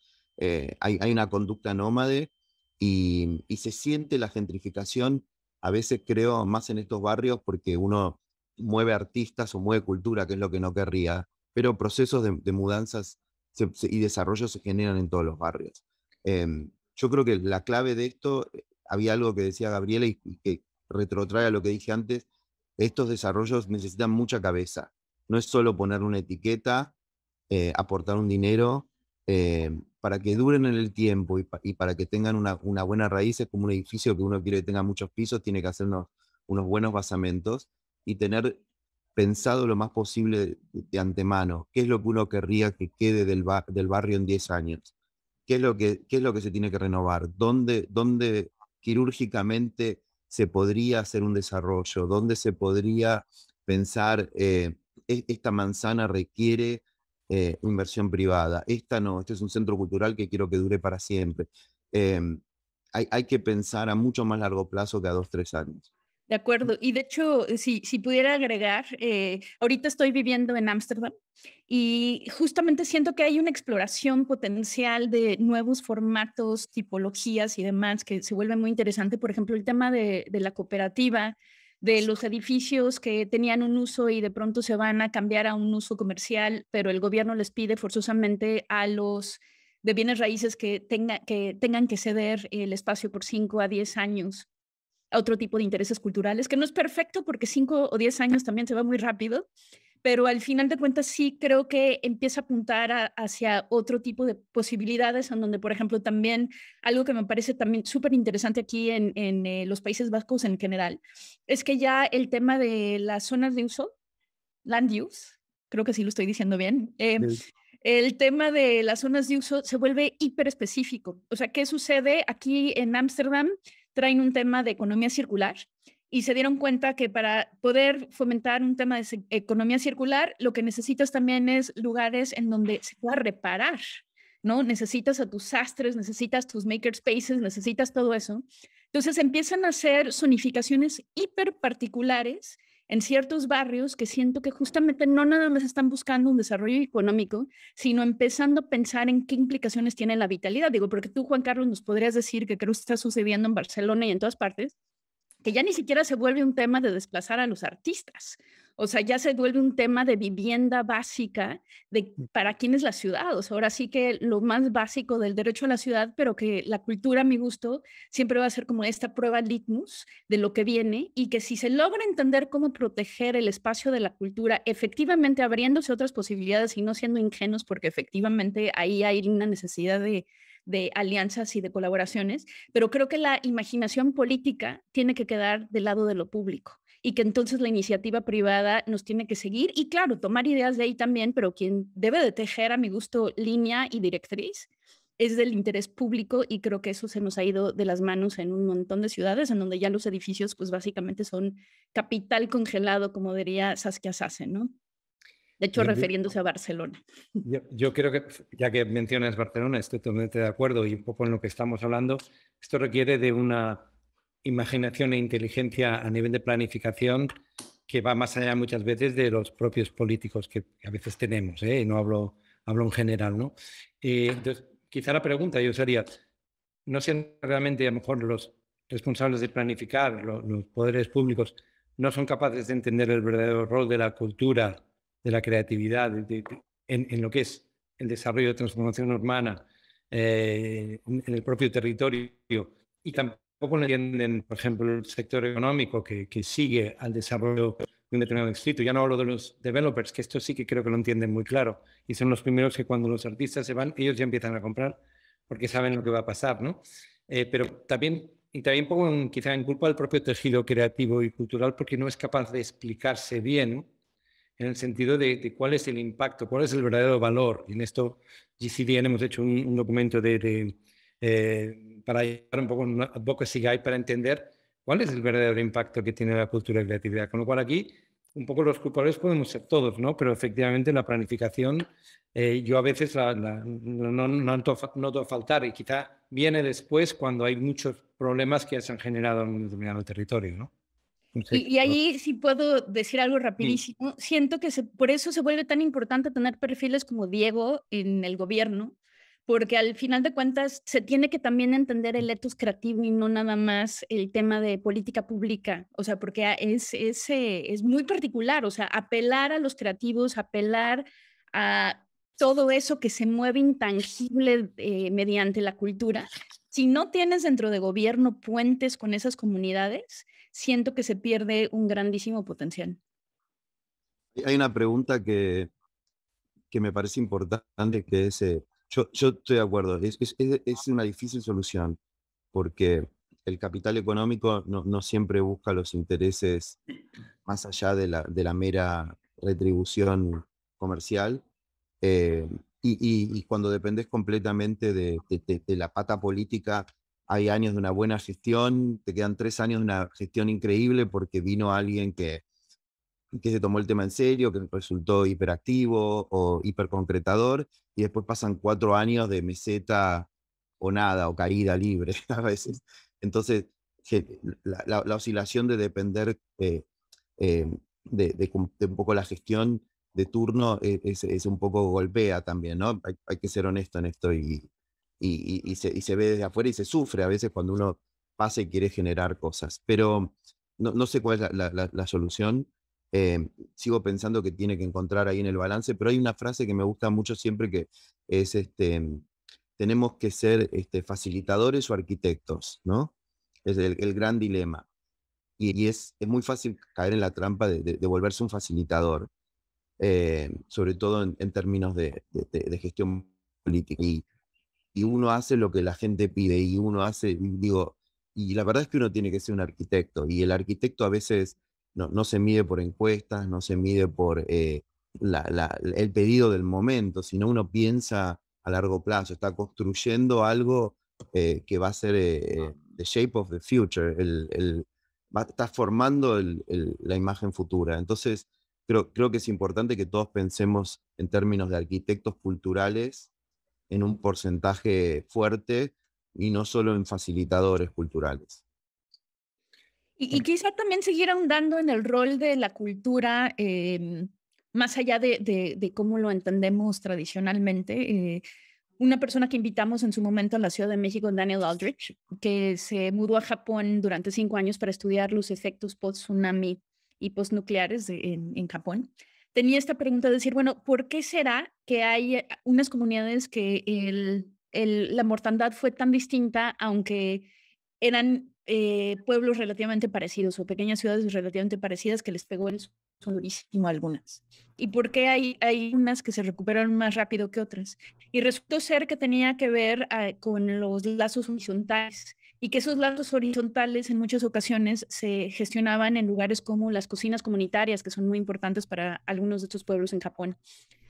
Hay una conducta nómade y se siente la gentrificación, a veces creo, más en estos barrios porque uno mueve artistas o mueve cultura, que es lo que no querría, pero procesos de mudanzas y desarrollo se generan en todos los barrios. Yo creo que la clave de esto, había algo que decía Gabriela y que retrotrae a lo que dije antes, estos desarrollos necesitan mucha cabeza. No es solo poner una etiqueta, aportar un dinero, para que duren en el tiempo y para que tengan una buena raíz. Es como un edificio que uno quiere que tenga muchos pisos, tiene que hacer unos buenos basamentos y tener pensado lo más posible de antemano qué es lo que uno querría que quede del barrio en 10 años, qué es lo que se tiene que renovar, dónde quirúrgicamente se podría hacer un desarrollo, dónde se podría pensar, esta manzana requiere inversión privada, esta no, este es un centro cultural que quiero que dure para siempre. Hay que pensar a mucho más largo plazo que a 2, 3 años. De acuerdo. Y de hecho, si pudiera agregar, ahorita estoy viviendo en Ámsterdam y justamente siento que hay una exploración potencial de nuevos formatos, tipologías y demás que se vuelve muy interesante. Por ejemplo, el tema de la cooperativa, de los edificios que tenían un uso y de pronto se van a cambiar a un uso comercial, pero el gobierno les pide forzosamente a los de bienes raíces que tengan que ceder el espacio por 5 a 10 años a otro tipo de intereses culturales, que no es perfecto porque 5 o 10 años también se va muy rápido, pero al final de cuentas sí creo que empieza a apuntar hacia otro tipo de posibilidades, en donde, por ejemplo, también algo que me parece también súper interesante aquí en los Países Vascos en general, es que ya el tema de las zonas de uso, land use, creo que sí lo estoy diciendo bien, el tema de las zonas de uso se vuelve hiper específico. O sea, ¿qué sucede? Aquí en Ámsterdam traen un tema de economía circular y se dieron cuenta que para poder fomentar un tema de economía circular, lo que necesitas también es lugares en donde se pueda reparar, ¿no? Necesitas a tus sastres, necesitas tus makerspaces, necesitas todo eso. Entonces empiezan a hacer zonificaciones hiper particulares en ciertos barrios que siento que justamente no nada más están buscando un desarrollo económico, sino empezando a pensar en qué implicaciones tiene la vitalidad. Digo, porque tú, Juan Carlos, nos podrías decir que creo que está sucediendo en Barcelona y en todas partes, que ya ni siquiera se vuelve un tema de desplazar a los artistas. O sea, ya se vuelve un tema de vivienda básica de para quién es la ciudad. O sea, ahora sí que lo más básico del derecho a la ciudad, pero que la cultura, a mi gusto, siempre va a ser como esta prueba litmus de lo que viene y que si se logra entender cómo proteger el espacio de la cultura, efectivamente abriéndose otras posibilidades y no siendo ingenuos, porque efectivamente ahí hay una necesidad de alianzas y de colaboraciones, pero creo que la imaginación política tiene que quedar del lado de lo público y que entonces la iniciativa privada nos tiene que seguir y claro, tomar ideas de ahí también, pero quien debe de tejer a mi gusto línea y directriz es del interés público y creo que eso se nos ha ido de las manos en un montón de ciudades en donde ya los edificios pues básicamente son capital congelado, como diría Saskia Sassen, ¿no? De hecho, refiriéndose a Barcelona. Yo creo que, ya que mencionas Barcelona, estoy totalmente de acuerdo y un poco en lo que estamos hablando, esto requiere de una imaginación e inteligencia a nivel de planificación que va más allá muchas veces de los propios políticos que a veces tenemos, no hablo en general, ¿no? Entonces, quizá la pregunta yo sería, no sean realmente a lo mejor los responsables de planificar, los poderes públicos, no son capaces de entender el verdadero rol de la cultura, de la creatividad, en lo que es el desarrollo de transformación urbana en el propio territorio y tampoco entienden, por ejemplo, el sector económico que sigue al desarrollo de un determinado distrito. Ya no hablo de los developers, que esto sí que creo que lo entienden muy claro y son los primeros que cuando los artistas se van, ellos ya empiezan a comprar porque saben lo que va a pasar, ¿no? Pero también pongo quizá en culpa al propio tejido creativo y cultural porque no es capaz de explicarse bien en el sentido de cuál es el impacto, cuál es el verdadero valor. Y en esto GCDN hemos hecho un documento para llevar un poco un advocacy guide para entender cuál es el verdadero impacto que tiene la cultura y creatividad. Con lo cual aquí un poco los culpables podemos ser todos, ¿no? Pero efectivamente la planificación yo a veces no noto faltar y quizá viene después cuando hay muchos problemas que se han generado en un determinado territorio, ¿no? Y ahí sí puedo decir algo rapidísimo. Siento que por eso se vuelve tan importante tener perfiles como Diego en el gobierno, porque al final de cuentas se tiene que también entender el etos creativo y no nada más el tema de política pública, o sea, porque es muy particular, o sea, apelar a los creativos, apelar a todo eso que se mueve intangible mediante la cultura. Si no tienes dentro de gobierno puentes con esas comunidades, siento que se pierde un grandísimo potencial. Hay una pregunta que me parece importante, que es, yo estoy de acuerdo, es una difícil solución, porque el capital económico no siempre busca los intereses más allá de la mera retribución comercial. Y cuando dependes completamente de la pata política, hay años de una buena gestión, te quedan 3 años de una gestión increíble porque vino alguien que se tomó el tema en serio, que resultó hiperactivo o hiperconcretador, y después pasan 4 años de meseta o nada, o caída libre a veces. Entonces, la oscilación de depender de un poco la gestión de turno es un poco golpea también, ¿no? Hay que ser honesto en esto y se ve desde afuera y se sufre a veces cuando uno pasa y quiere generar cosas. Pero no sé cuál es la solución. Sigo pensando que tiene que encontrar ahí en el balance, pero hay una frase que me gusta mucho siempre que es, tenemos que ser facilitadores o arquitectos, ¿no? Es el gran dilema. Y es muy fácil caer en la trampa de volverse un facilitador, sobre todo en términos de gestión política. Y uno hace lo que la gente pide y uno hace, digo, y la verdad es que uno tiene que ser un arquitecto y el arquitecto a veces no se mide por encuestas, no se mide por el pedido del momento, sino uno piensa a largo plazo, está construyendo algo que va a ser the shape of the future, está formando la imagen futura. Entonces, creo que es importante que todos pensemos en términos de arquitectos culturales en un porcentaje fuerte y no solo en facilitadores culturales. Y quizá también seguir ahondando en el rol de la cultura, más allá de cómo lo entendemos tradicionalmente. Una persona que invitamos en su momento a la Ciudad de México, Daniel Aldrich, que se mudó a Japón durante 5 años para estudiar los efectos post-tsunami y post-nucleares en Japón, tenía esta pregunta de decir, bueno, ¿por qué será que hay unas comunidades que la mortandad fue tan distinta, aunque eran pueblos relativamente parecidos o pequeñas ciudades relativamente parecidas, que les pegó el son durísimo a algunas? ¿Y por qué hay unas que se recuperan más rápido que otras? Y resultó ser que tenía que ver con los lazos horizontales, y que esos lazos horizontales en muchas ocasiones se gestionaban en lugares como las cocinas comunitarias, que son muy importantes para algunos de estos pueblos en Japón.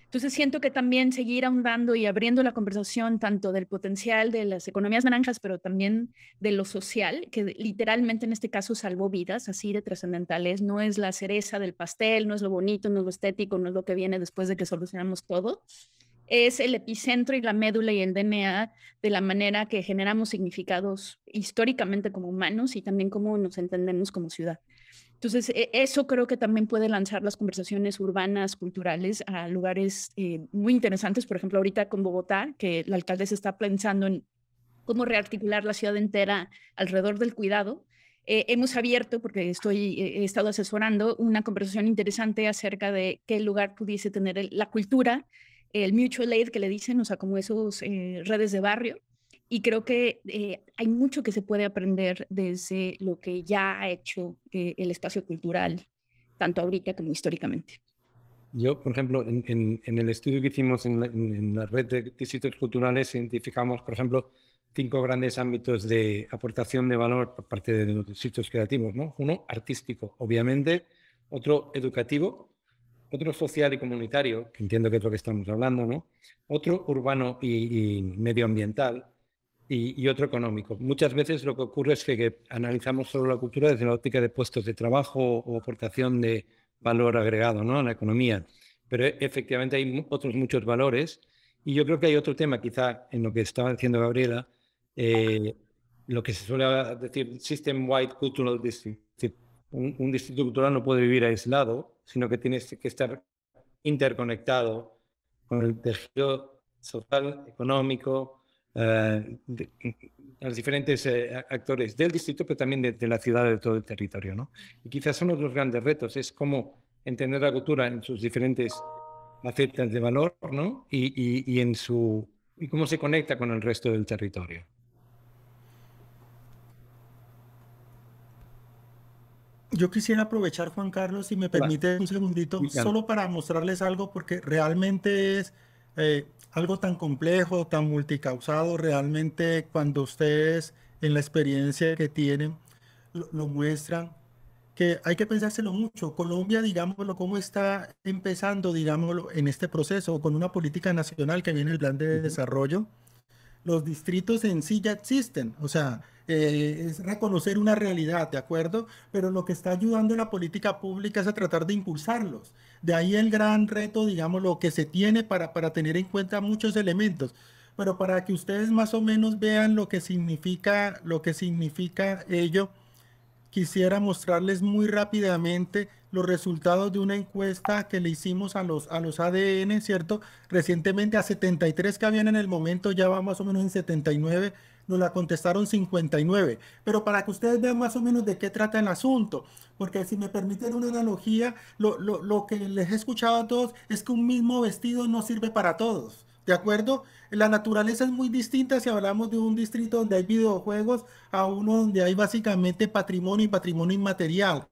Entonces siento que también seguir ahondando y abriendo la conversación tanto del potencial de las economías naranjas, pero también de lo social, que literalmente en este caso salvó vidas, así de trascendentales. No es la cereza del pastel, no es lo bonito, no es lo estético, no es lo que viene después de que solucionamos todo. Es el epicentro y la médula y el DNA de la manera que generamos significados históricamente como humanos y también cómo nos entendemos como ciudad. Entonces, eso creo que también puede lanzar las conversaciones urbanas, culturales, a lugares muy interesantes. Por ejemplo, ahorita con Bogotá, que la alcaldesa está pensando en cómo rearticular la ciudad entera alrededor del cuidado. Hemos abierto, porque he estado asesorando, una conversación interesante acerca de qué lugar pudiese tener la cultura, el mutual aid que le dicen, o sea, como esos redes de barrio. Y creo que hay mucho que se puede aprender desde lo que ya ha hecho el espacio cultural, tanto ahorita como históricamente. Yo, por ejemplo, en el estudio que hicimos en la red de distritos culturales, identificamos, por ejemplo, 5 grandes ámbitos de aportación de valor por parte de los distritos creativos, ¿no? Uno, artístico, obviamente. Otro, educativo. Otro, social y comunitario, que entiendo que es lo que estamos hablando, ¿no? Otro, urbano y medioambiental. Y otro, económico. Muchas veces lo que ocurre es que analizamos solo la cultura desde la óptica de puestos de trabajo o aportación de valor agregado, ¿no?, a la economía. Pero efectivamente hay otros muchos valores. Y yo creo que hay otro tema, quizá en lo que estaba diciendo Gabriela, lo que se suele decir System-Wide Cultural District. Un distrito cultural no puede vivir aislado, sino que tiene que estar interconectado con el tejido social, económico, los diferentes actores del distrito, pero también de la ciudad, de todo el territorio, ¿no? Y quizás uno de los grandes retos es cómo entender la cultura en sus diferentes facetas de valor, ¿no? Y cómo se conecta con el resto del territorio. Yo quisiera aprovechar, Juan Carlos, si me permite un segundito, solo para mostrarles algo, porque realmente es algo tan complejo, tan multicausado. Realmente cuando ustedes en la experiencia que tienen lo muestran, que hay que pensárselo mucho. Colombia, digámoslo, cómo está empezando, digámoslo, en este proceso, con una política nacional que viene el plan de desarrollo. Los distritos en sí ya existen, o sea, es reconocer una realidad, ¿de acuerdo? Pero lo que está ayudando en la política pública es a tratar de impulsarlos. De ahí el gran reto, digamos, lo que se tiene para tener en cuenta muchos elementos. Pero para que ustedes más o menos vean lo que significa ello, quisiera mostrarles muy rápidamente los resultados de una encuesta que le hicimos a los ADN, ¿cierto? Recientemente a 73 que habían en el momento, ya va más o menos en 79, nos la contestaron 59. Pero para que ustedes vean más o menos de qué trata el asunto, porque si me permiten una analogía, lo que les he escuchado a todos es que un mismo vestido no sirve para todos. ¿De acuerdo? La naturaleza es muy distinta si hablamos de un distrito donde hay videojuegos a uno donde hay básicamente patrimonio y patrimonio inmaterial.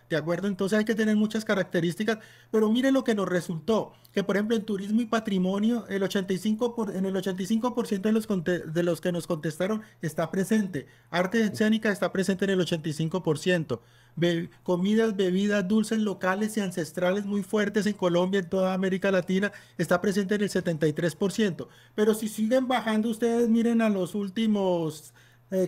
¿De acuerdo? Entonces hay que tener muchas características, pero mire lo que nos resultó, que por ejemplo en turismo y patrimonio, en el 85% de los que nos contestaron está presente. Arte escénica está presente en el 85%. Comidas, bebidas, dulces locales y ancestrales muy fuertes en Colombia, en toda América Latina, está presente en el 73%. Pero si siguen bajando, ustedes miren a los últimos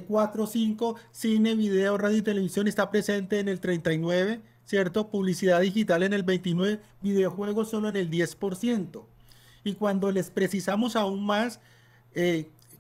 4 o 5, cine, video, radio y televisión está presente en el 39%, ¿cierto? Publicidad digital en el 29%, videojuegos solo en el 10%. Y cuando les precisamos aún más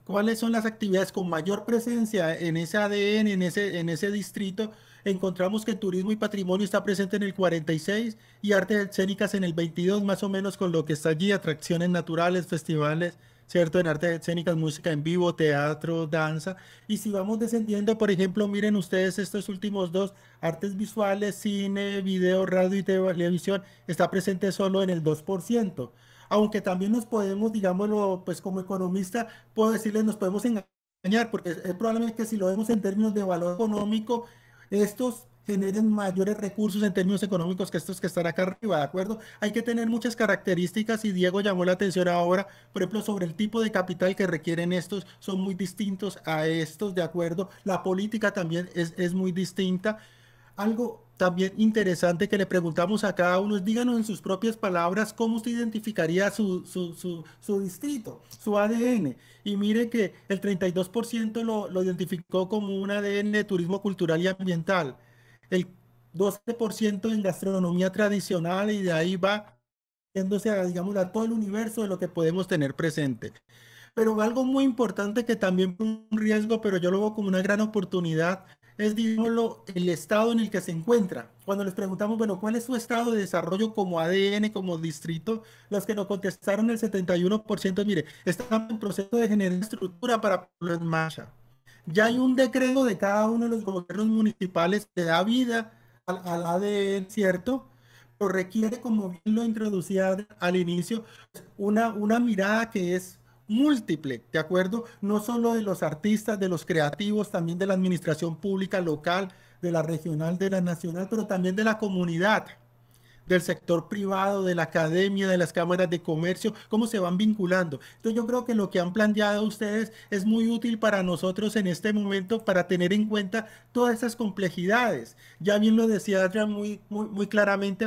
cuáles son las actividades con mayor presencia en ese ADN, en ese distrito, encontramos que turismo y patrimonio está presente en el 46% y artes escénicas en el 22%, más o menos con lo que está allí, atracciones naturales, festivales, ¿cierto? En artes escénicas, música en vivo, teatro, danza. Y si vamos descendiendo, por ejemplo, miren ustedes estos últimos dos, artes visuales, cine, video, radio y televisión, está presente solo en el 2%. Aunque también nos podemos, digámoslo, pues como economista, puedo decirles, nos podemos engañar, porque es probablemente que si lo vemos en términos de valor económico, estos generen mayores recursos en términos económicos que estos que están acá arriba, ¿de acuerdo? Hay que tener muchas características y Diego llamó la atención ahora, por ejemplo, sobre el tipo de capital que requieren estos, son muy distintos a estos, ¿de acuerdo? La política también es muy distinta. Algo también interesante que le preguntamos a cada uno es, díganos en sus propias palabras cómo usted identificaría su distrito, su ADN. Y mire que el 32% lo identificó como un ADN de turismo cultural y ambiental. El 12% en gastronomía tradicional y de ahí va yéndose a, digamos, a todo el universo de lo que podemos tener presente. Pero algo muy importante que también es un riesgo, pero yo lo veo como una gran oportunidad, es, digámoslo, el estado en el que se encuentra. Cuando les preguntamos, bueno, ¿cuál es su estado de desarrollo como ADN, como distrito? Los que nos contestaron el 71%, mire, estamos en proceso de generar estructura para ponerlo en marcha. Ya hay un decreto de cada uno de los gobiernos municipales que da vida al ADN, ¿cierto? Pero requiere, como bien lo introducía al inicio, una mirada que es múltiple, ¿de acuerdo? No solo de los artistas, de los creativos, también de la administración pública local, de la regional, de la nacional, pero también de la comunidad, del sector privado, de la academia, de las cámaras de comercio, cómo se van vinculando. Entonces yo creo que lo que han planteado ustedes es muy útil para nosotros en este momento para tener en cuenta todas esas complejidades. Ya bien lo decía Adrián muy claramente,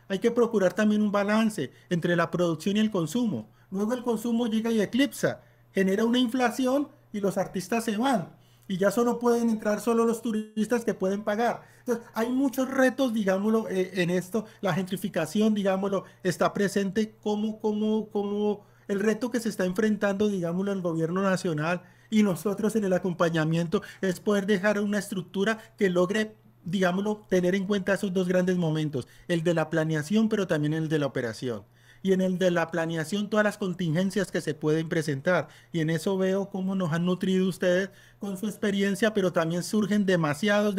hay que procurar también un balance entre la producción y el consumo. Luego el consumo llega y eclipsa, genera una inflación y los artistas se van. Y ya solo pueden entrar solo los turistas que pueden pagar. Entonces, hay muchos retos, digámoslo, en esto. La gentrificación, digámoslo, está presente como el reto que se está enfrentando, digámoslo, el gobierno nacional y nosotros en el acompañamiento es poder dejar una estructura que logre digámoslo, tener en cuenta esos dos grandes momentos, el de la planeación, pero también el de la operación. Y en el de la planeación, todas las contingencias que se pueden presentar. Y en eso veo cómo nos han nutrido ustedes con su experiencia, pero también surgen demasiados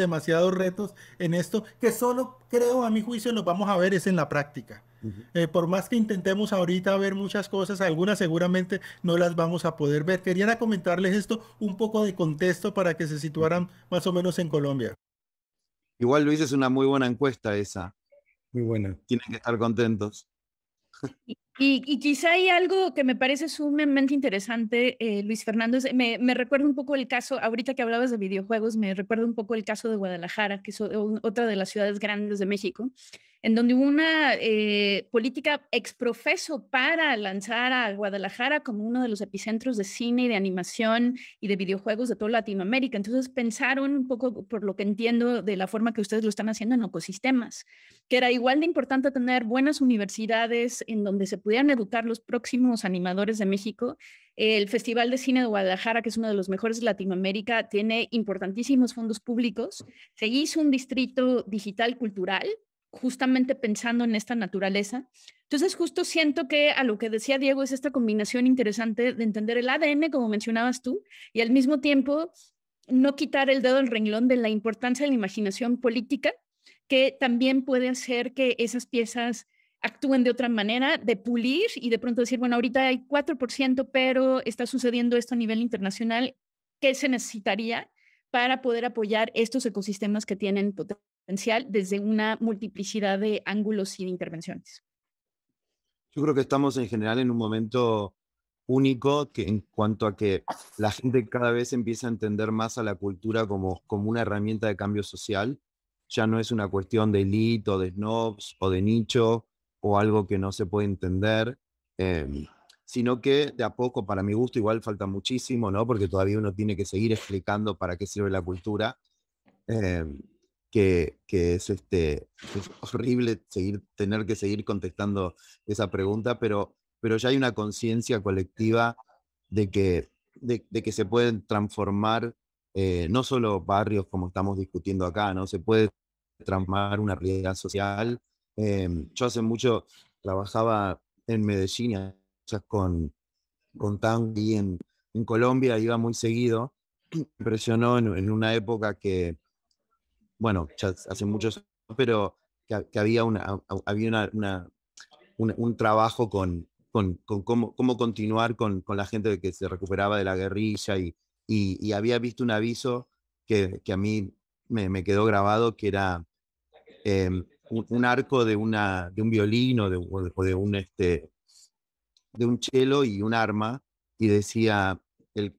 retos en esto, que solo creo, a mi juicio, los vamos a ver es en la práctica. Por más que intentemos ahorita ver muchas cosas, algunas seguramente no las vamos a poder ver. Quería comentarles esto, un poco de contexto para que se situaran más o menos en Colombia. Igual, Luis, es una muy buena encuesta esa. Muy buena. Tienen que estar contentos. Y quizá hay algo que me parece sumamente interesante, Luis Fernando, me recuerda un poco el caso, ahorita que hablabas de videojuegos, me recuerda un poco el caso de Guadalajara, que es otra de las ciudades grandes de México, en donde hubo una política exprofeso para lanzar a Guadalajara como uno de los epicentros de cine y de animación y de videojuegos de toda Latinoamérica. Entonces pensaron un poco, por lo que entiendo, de la forma que ustedes lo están haciendo en ecosistemas, que era igual de importante tener buenas universidades en donde se pudieran educar los próximos animadores de México. El Festival de Cine de Guadalajara, que es uno de los mejores de Latinoamérica, tiene importantísimos fondos públicos. Se hizo un distrito digital cultural, justamente pensando en esta naturaleza. Entonces, justo siento que a lo que decía Diego es esta combinación interesante de entender el ADN, como mencionabas tú, y al mismo tiempo no quitar el dedo del renglón de la importancia de la imaginación política, que también puede hacer que esas piezas actúen de otra manera, de pulir y de pronto decir, bueno, ahorita hay 4%, pero está sucediendo esto a nivel internacional. ¿Qué se necesitaría para poder apoyar estos ecosistemas que tienen potencial desde una multiplicidad de ángulos y de intervenciones? Yo creo que estamos en general en un momento único que en cuanto a que la gente cada vez empieza a entender más a la cultura como una herramienta de cambio social. Ya no es una cuestión de elite o de snobs o de nicho o algo que no se puede entender, sino que de a poco, para mi gusto, igual falta muchísimo, ¿no? Porque todavía uno tiene que seguir explicando para qué sirve la cultura, que es horrible tener que seguir contestando esa pregunta, pero ya hay una conciencia colectiva de que se pueden transformar no solo barrios como estamos discutiendo acá, ¿no? Se puede transformar una realidad social. Yo hace mucho trabajaba en Medellín, con tango y en Colombia iba muy seguido. Me impresionó en una época que, bueno, ya hace muchos años, pero que había un trabajo con cómo continuar con la gente que se recuperaba de la guerrilla y había visto un aviso que a mí me quedó grabado, que era un arco de un violín o de un cello y un arma, y decía,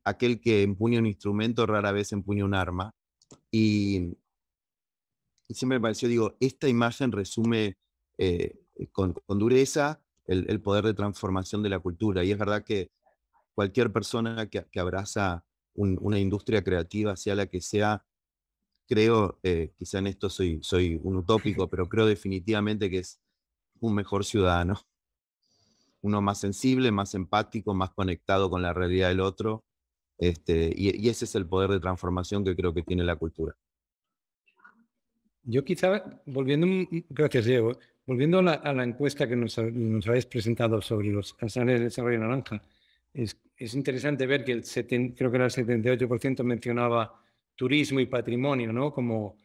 aquel que empuña un instrumento rara vez empuña un arma. Y siempre me pareció, digo, esta imagen resume con dureza el poder de transformación de la cultura. Y es verdad que cualquier persona que abraza una industria creativa, sea la que sea, creo, quizá en esto soy un utópico, pero creo definitivamente que es un mejor ciudadano. Uno más sensible, más empático, más conectado con la realidad del otro. Y ese es el poder de transformación que creo que tiene la cultura. Yo quizá, gracias Diego, volviendo a la encuesta que nos habéis presentado sobre los canales de desarrollo naranja, es interesante ver que creo que era el 78% mencionaba turismo y patrimonio, ¿no? Como,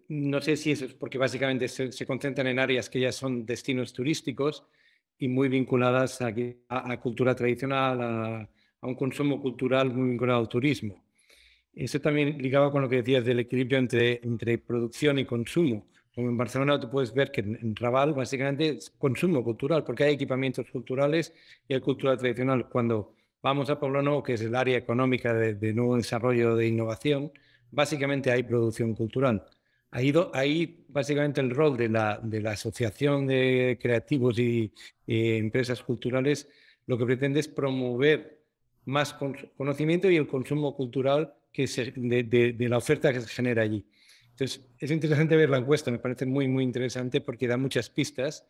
no sé si eso es porque básicamente se concentran en áreas que ya son destinos turísticos y muy vinculadas a cultura tradicional, a un consumo cultural muy vinculado al turismo. Eso también ligaba con lo que decías del equilibrio entre producción y consumo. Como en Barcelona tú puedes ver que en Raval básicamente es consumo cultural, porque hay equipamientos culturales y hay cultura tradicional. Cuando vamos a Pueblo Nuevo, que es el área económica de nuevo desarrollo de innovación, básicamente hay producción cultural. Ahí básicamente el rol de la asociación de creativos y empresas culturales lo que pretende es promover más conocimiento y el consumo cultural de la oferta que se genera allí. Entonces, es interesante ver la encuesta, me parece muy, muy interesante porque da muchas pistas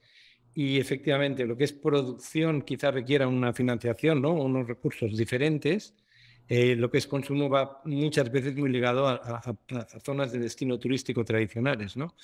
y efectivamente lo que es producción quizás requiera una financiación, ¿no? Unos recursos diferentes lo que es consumo va muchas veces muy ligado a zonas de destino turístico tradicionales, ¿no?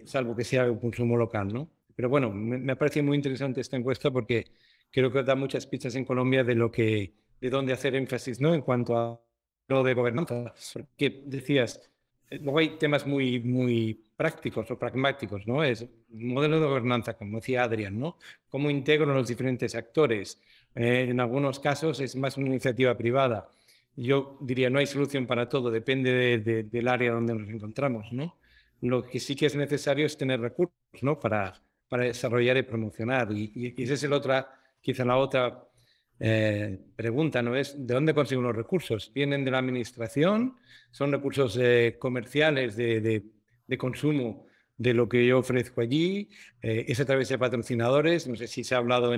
Salvo que sea un consumo local, ¿no? Pero bueno, me parece muy interesante esta encuesta porque creo que da muchas pistas en Colombia de dónde hacer énfasis, ¿no? En cuanto a lo de gobernanza, porque decías, luego hay temas muy prácticos o pragmáticos, ¿no? Es un modelo de gobernanza, como decía Adrián, ¿no? Cómo integro los diferentes actores. En algunos casos es más una iniciativa privada. Yo diría, no hay solución para todo, depende del área donde nos encontramos, ¿no? Lo que sí que es necesario es tener recursos, ¿no? Para desarrollar y promocionar. Y esa es quizá la otra pregunta, ¿no? Es ¿de dónde consigo los recursos? ¿Vienen de la administración? ¿Son recursos comerciales de consumo de lo que yo ofrezco allí? ¿Es a través de patrocinadores? No sé si se ha hablado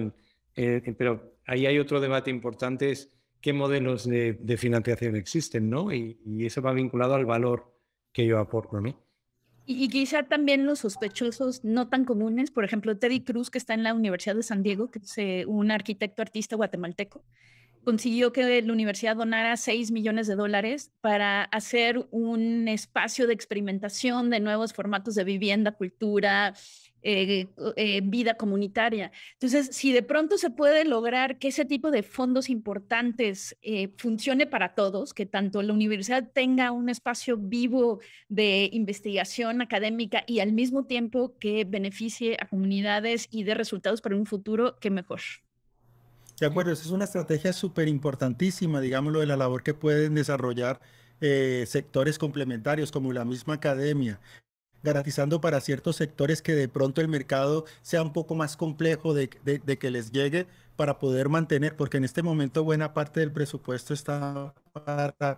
pero ahí hay otro debate importante, es qué modelos de financiación existen, ¿no? Y eso va vinculado al valor que yo aporto, ¿no? Y quizá también los sospechosos no tan comunes, por ejemplo, Teddy Cruz, que está en la Universidad de San Diego, que es un arquitecto artista guatemalteco, consiguió que la universidad donara $6 millones para hacer un espacio de experimentación de nuevos formatos de vivienda, cultura, vida comunitaria. Entonces, si de pronto se puede lograr que ese tipo de fondos importantes funcione para todos, que tanto la universidad tenga un espacio vivo de investigación académica y al mismo tiempo que beneficie a comunidades y dé resultados para un futuro, qué mejor. De acuerdo, esa es una estrategia súper importantísima, digámoslo, de la labor que pueden desarrollar sectores complementarios como la misma academia, garantizando para ciertos sectores que de pronto el mercado sea un poco más complejo de que les llegue para poder mantener, porque en este momento buena parte del presupuesto está para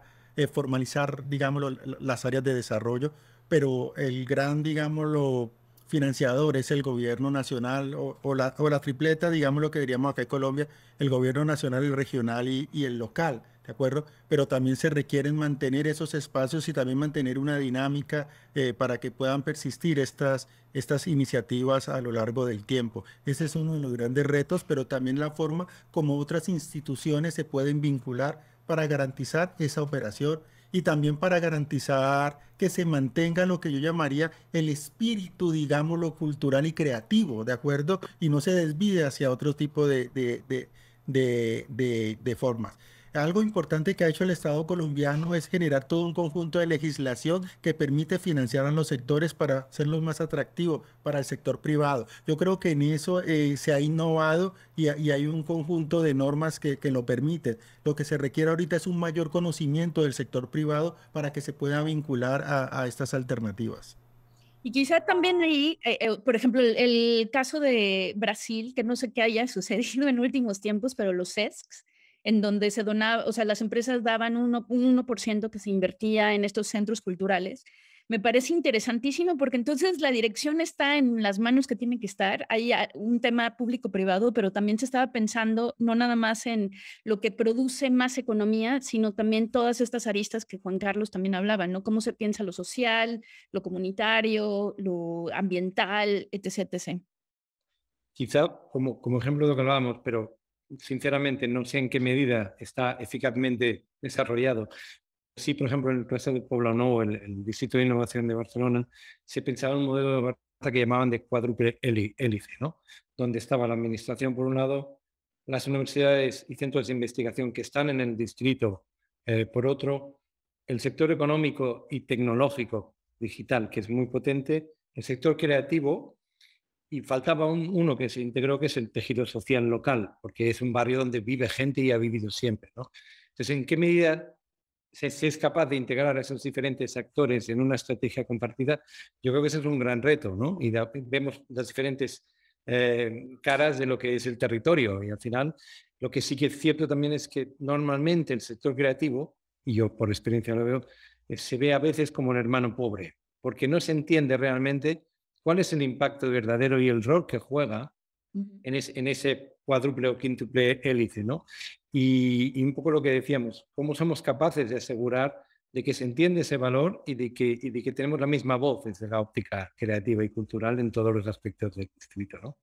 formalizar, digámoslo, las áreas de desarrollo, pero el gran, digámoslo, financiador es el gobierno nacional o la tripleta, digamos lo que diríamos acá en Colombia, el gobierno nacional, el regional y el local, ¿de acuerdo? Pero también se requieren mantener esos espacios y también mantener una dinámica para que puedan persistir estas iniciativas a lo largo del tiempo. Ese es uno de los grandes retos, pero también la forma como otras instituciones se pueden vincular para garantizar esa operación y también para garantizar que se mantenga lo que yo llamaría el espíritu, digámoslo, cultural y creativo, ¿de acuerdo? Y no se desvíe hacia otro tipo de formas. Algo importante que ha hecho el Estado colombiano es generar todo un conjunto de legislación que permite financiar a los sectores para hacerlos más atractivos para el sector privado. Yo creo que en eso se ha innovado y hay un conjunto de normas que lo permiten. Lo que se requiere ahorita es un mayor conocimiento del sector privado para que se pueda vincular a estas alternativas. Y quizá también ahí, por ejemplo, el caso de Brasil, que no sé qué haya sucedido en últimos tiempos, pero los CESCs, en donde se donaba, o sea, las empresas daban un 1% que se invertía en estos centros culturales. Me parece interesantísimo porque entonces la dirección está en las manos que tiene que estar. Hay un tema público-privado, pero también se estaba pensando no nada más en lo que produce más economía, sino también todas estas aristas que Juan Carlos también hablaba, ¿no? Cómo se piensa lo social, lo comunitario, lo ambiental, etc., etc. Quizá como ejemplo de lo que hablábamos, pero sinceramente no sé en qué medida está eficazmente desarrollado. Sí, por ejemplo, en el caso de Poblenou, el Distrito de Innovación de Barcelona, se pensaba en un modelo de gobernanza que llamaban de cuádruple hélice, ¿no? Donde estaba la administración por un lado, las universidades y centros de investigación que están en el distrito por otro, el sector económico y tecnológico digital, que es muy potente, el sector creativo, y faltaba uno que se integró, que es el tejido social local, porque es un barrio donde vive gente y ha vivido siempre, ¿no? Entonces, ¿en qué medida se es capaz de integrar a esos diferentes actores en una estrategia compartida? Yo creo que ese es un gran reto, ¿no? Y vemos las diferentes caras de lo que es el territorio. Y al final, lo que sí que es cierto también es que normalmente el sector creativo, y yo por experiencia lo veo, se ve a veces como el hermano pobre, porque no se entiende realmente cuál es el impacto verdadero y el rol que juega en ese cuádruple o quíntuple hélice, ¿no? Y un poco lo que decíamos, cómo somos capaces de asegurar de que se entiende ese valor y de que tenemos la misma voz desde la óptica creativa y cultural en todos los aspectos del distrito, ¿no?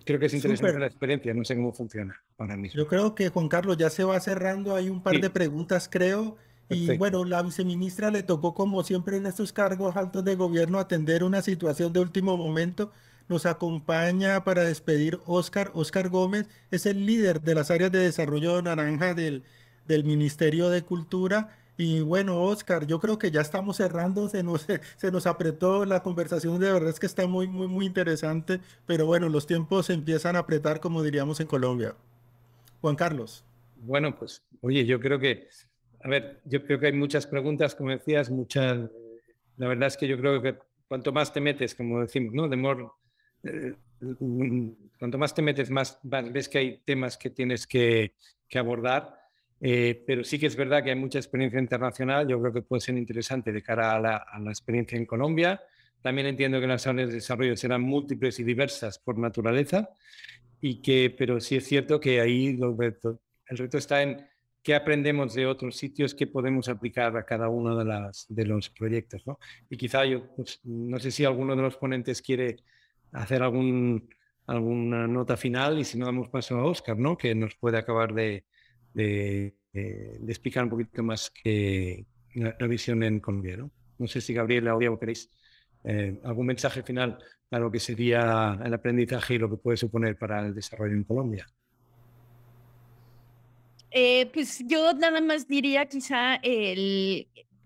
Creo que es interesante Súper. la experiencia, no sé cómo funciona ahora mismo. Yo creo que Juan Carlos ya se va cerrando. Hay un par de Sí, preguntas, creo. Y perfecto. bueno, la viceministra le tocó, como siempre en estos cargos altos de gobierno, atender una situación de último momento. Nos acompaña para despedir Óscar. Óscar Gómez es el líder de las áreas de desarrollo naranja del Ministerio de Cultura. Y bueno, Óscar, yo creo que ya estamos cerrando. Se nos apretó la conversación. De verdad es que está muy, muy, muy interesante. Pero bueno, los tiempos se empiezan a apretar, como diríamos en Colombia. Juan Carlos. Bueno, pues, oye, yo creo que, a ver, yo creo que hay muchas preguntas, como decías, muchas. La verdad es que yo creo que cuanto más te metes, como decimos, ¿no? Eh, cuanto más te metes, más ves que hay temas que tienes que abordar. Pero sí que es verdad que hay mucha experiencia internacional. Yo creo que puede ser interesante de cara a la experiencia en Colombia. También entiendo que las áreas de desarrollo serán múltiples y diversas por naturaleza pero sí es cierto que ahí el reto está en qué aprendemos de otros sitios que podemos aplicar a cada uno de los proyectos, ¿no? Y quizá yo, pues, no sé si alguno de los ponentes quiere hacer alguna nota final y si no damos paso a Óscar, ¿no? Que nos puede acabar de explicar un poquito más que la visión en Colombia, ¿no? No sé si Gabriela o Diego queréis algún mensaje final a lo que sería el aprendizaje y lo que puede suponer para el desarrollo en Colombia. Pues yo nada más diría quizá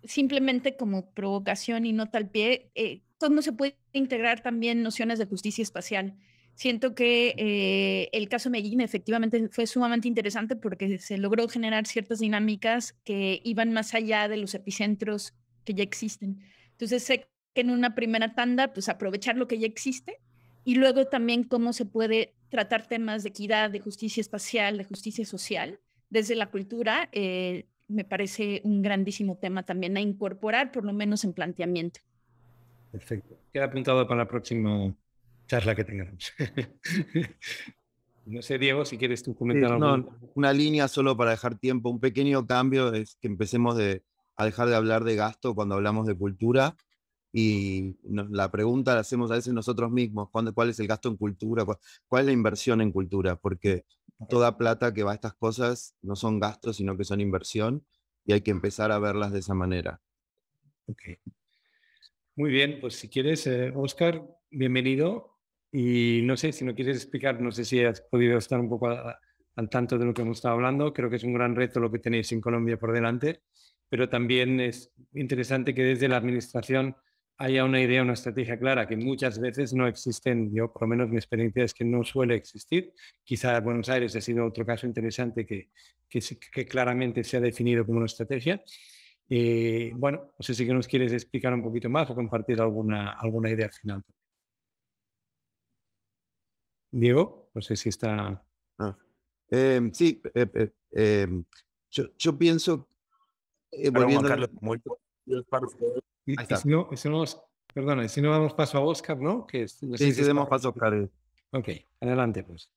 simplemente como provocación y nota al pie, cómo se puede integrar también nociones de justicia espacial. Siento que el caso Medellín efectivamente fue sumamente interesante porque se logró generar ciertas dinámicas que iban más allá de los epicentros que ya existen. Entonces sé que en una primera tanda, pues aprovechar lo que ya existe y luego también cómo se puede tratar temas de equidad, de justicia espacial, de justicia social desde la cultura, me parece un grandísimo tema también a incorporar, por lo menos en planteamiento. Perfecto. Queda apuntado para la próxima charla que tengamos. No sé, Diego, si quieres tú comentar algo. No, una línea solo para dejar tiempo, un pequeño cambio es que empecemos a dejar de hablar de gasto cuando hablamos de cultura y la pregunta la hacemos a veces nosotros mismos, ¿cuál es el gasto en cultura? ¿Cuál es la inversión en cultura? Porque toda plata que va a estas cosas no son gastos, sino que son inversión y hay que empezar a verlas de esa manera. Okay. Muy bien, pues si quieres, Óscar, bienvenido. Y no sé si no quieres explicar, no sé si has podido estar un poco al tanto de lo que hemos estado hablando. Creo que es un gran reto lo que tenéis en Colombia por delante, pero también es interesante que desde la administración haya una idea, una estrategia clara, que muchas veces no existen. Yo, por lo menos, mi experiencia es que no suele existir. Quizá Buenos Aires ha sido otro caso interesante que claramente se ha definido como una estrategia. Bueno, no sé si nos quieres explicar un poquito más o compartir alguna idea final. Diego, no sé si está... Sí, yo pienso, Pero Juan volviendo... Carlos, muy para ustedes. Y Ahí está. si no damos paso a Óscar, ¿no? No sé Sí, si demos paso a Oscar. Ok, adelante pues.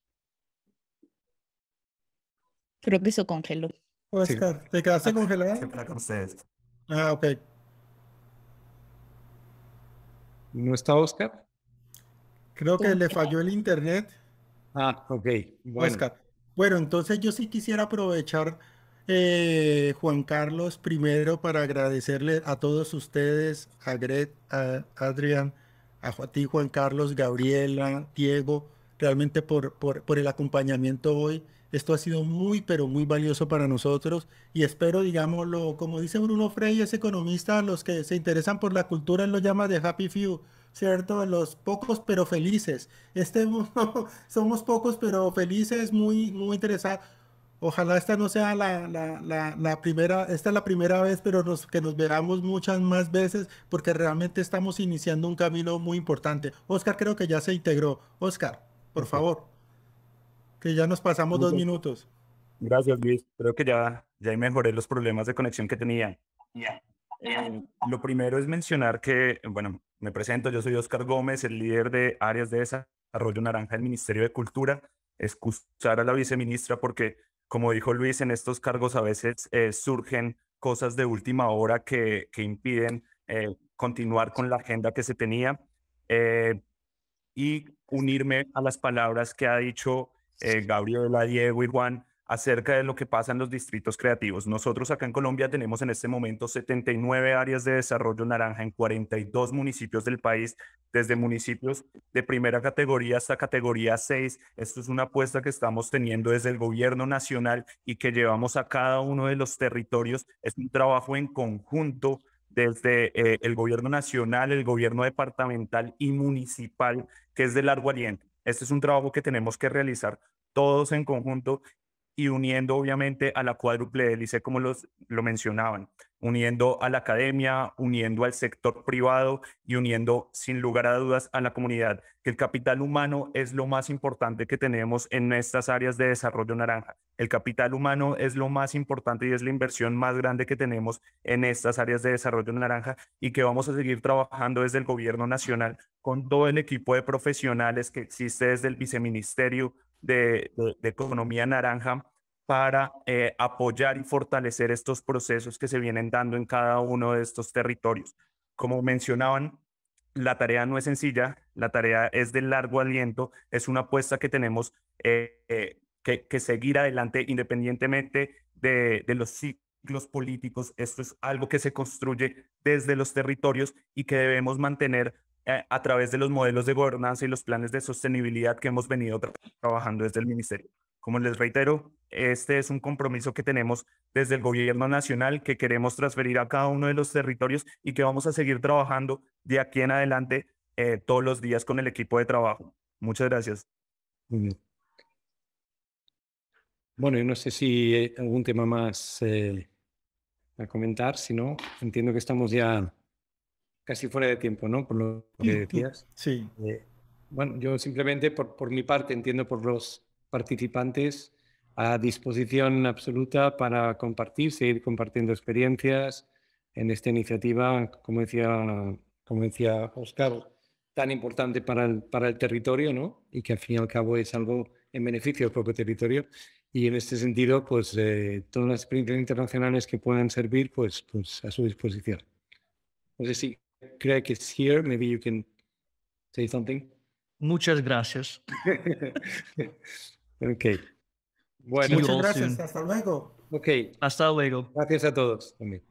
Creo que eso congeló. Sí. Oscar, ¿te quedaste congelado? Siempre con ustedes. Ah, ok. ¿No está Óscar? Creo que le falló el internet, Ah, ok, bueno. Oscar. Bueno, entonces yo sí quisiera aprovechar, Juan Carlos, primero para agradecerle a todos ustedes, a Gret, a Adrián, a ti, Juan Carlos, Gabriela, Diego, realmente por el acompañamiento hoy. Esto ha sido muy, pero muy valioso para nosotros y espero, digámoslo, como dice Bruno Frey, es economista, los que se interesan por la cultura, él lo llama de happy few, ¿cierto? Los pocos pero felices. Somos pocos pero felices, muy, muy interesados. Ojalá esta no sea la primera, esta es la primera vez, pero que nos veamos muchas más veces porque realmente estamos iniciando un camino muy importante. Oscar creo que ya se integró. Oscar, por favor, que ya nos pasamos 2 minutos. Gracias, Luis. Creo que ya mejoré los problemas de conexión que tenía. Lo primero es mencionar que, bueno, me presento, yo soy Óscar Gómez, el líder de áreas de desarrollo naranja del Ministerio de Cultura. Excusar a la viceministra porque, como dijo Luis, en estos cargos a veces surgen cosas de última hora que impiden continuar con la agenda que se tenía. y unirme a las palabras que ha dicho Gabriela, Diego y Juan acerca de lo que pasa en los distritos creativos. Nosotros acá en Colombia tenemos en este momento 79 áreas de desarrollo naranja en 42 municipios del país, desde municipios de primera categoría hasta categoría 6. Esto es una apuesta que estamos teniendo desde el gobierno nacional y que llevamos a cada uno de los territorios. Es un trabajo en conjunto desde el gobierno nacional, el gobierno departamental y municipal, que es de largo aliento. Este es un trabajo que tenemos que realizar todos en conjunto y uniendo obviamente a la cuádruple hélice, como lo mencionaban, uniendo a la academia, uniendo al sector privado y uniendo sin lugar a dudas a la comunidad, que el capital humano es lo más importante que tenemos en estas áreas de desarrollo naranja. El capital humano es lo más importante y es la inversión más grande que tenemos en estas áreas de desarrollo naranja y que vamos a seguir trabajando desde el gobierno nacional con todo el equipo de profesionales que existe desde el viceministerio de Economía Naranja para apoyar y fortalecer estos procesos que se vienen dando en cada uno de estos territorios. Como mencionaban, la tarea no es sencilla, la tarea es de largo aliento, es una apuesta que tenemos que seguir adelante independientemente de los ciclos políticos. Esto es algo que se construye desde los territorios y que debemos mantener a través de los modelos de gobernanza y los planes de sostenibilidad que hemos venido trabajando desde el ministerio. Como les reitero, este es un compromiso que tenemos desde el gobierno nacional que queremos transferir a cada uno de los territorios y que vamos a seguir trabajando de aquí en adelante todos los días con el equipo de trabajo. Muchas gracias. Muy bien. Bueno, yo no sé si hay algún tema más a comentar, si no, entiendo que estamos ya casi fuera de tiempo, ¿no? Por lo que decías. Sí. Bueno, yo simplemente por mi parte entiendo por los participantes a disposición absoluta para compartir, seguir compartiendo experiencias en esta iniciativa, como decía Óscar, tan importante para el territorio, ¿no? Y que al fin y al cabo es algo en beneficio del propio territorio. Y en este sentido, pues todas las experiencias internacionales que puedan servir, pues a su disposición. No sé si Greg is here, maybe you can say something. Muchas gracias. Ok. Bueno, muchas gracias. Hasta luego. Ok. Hasta luego. Gracias a todos también.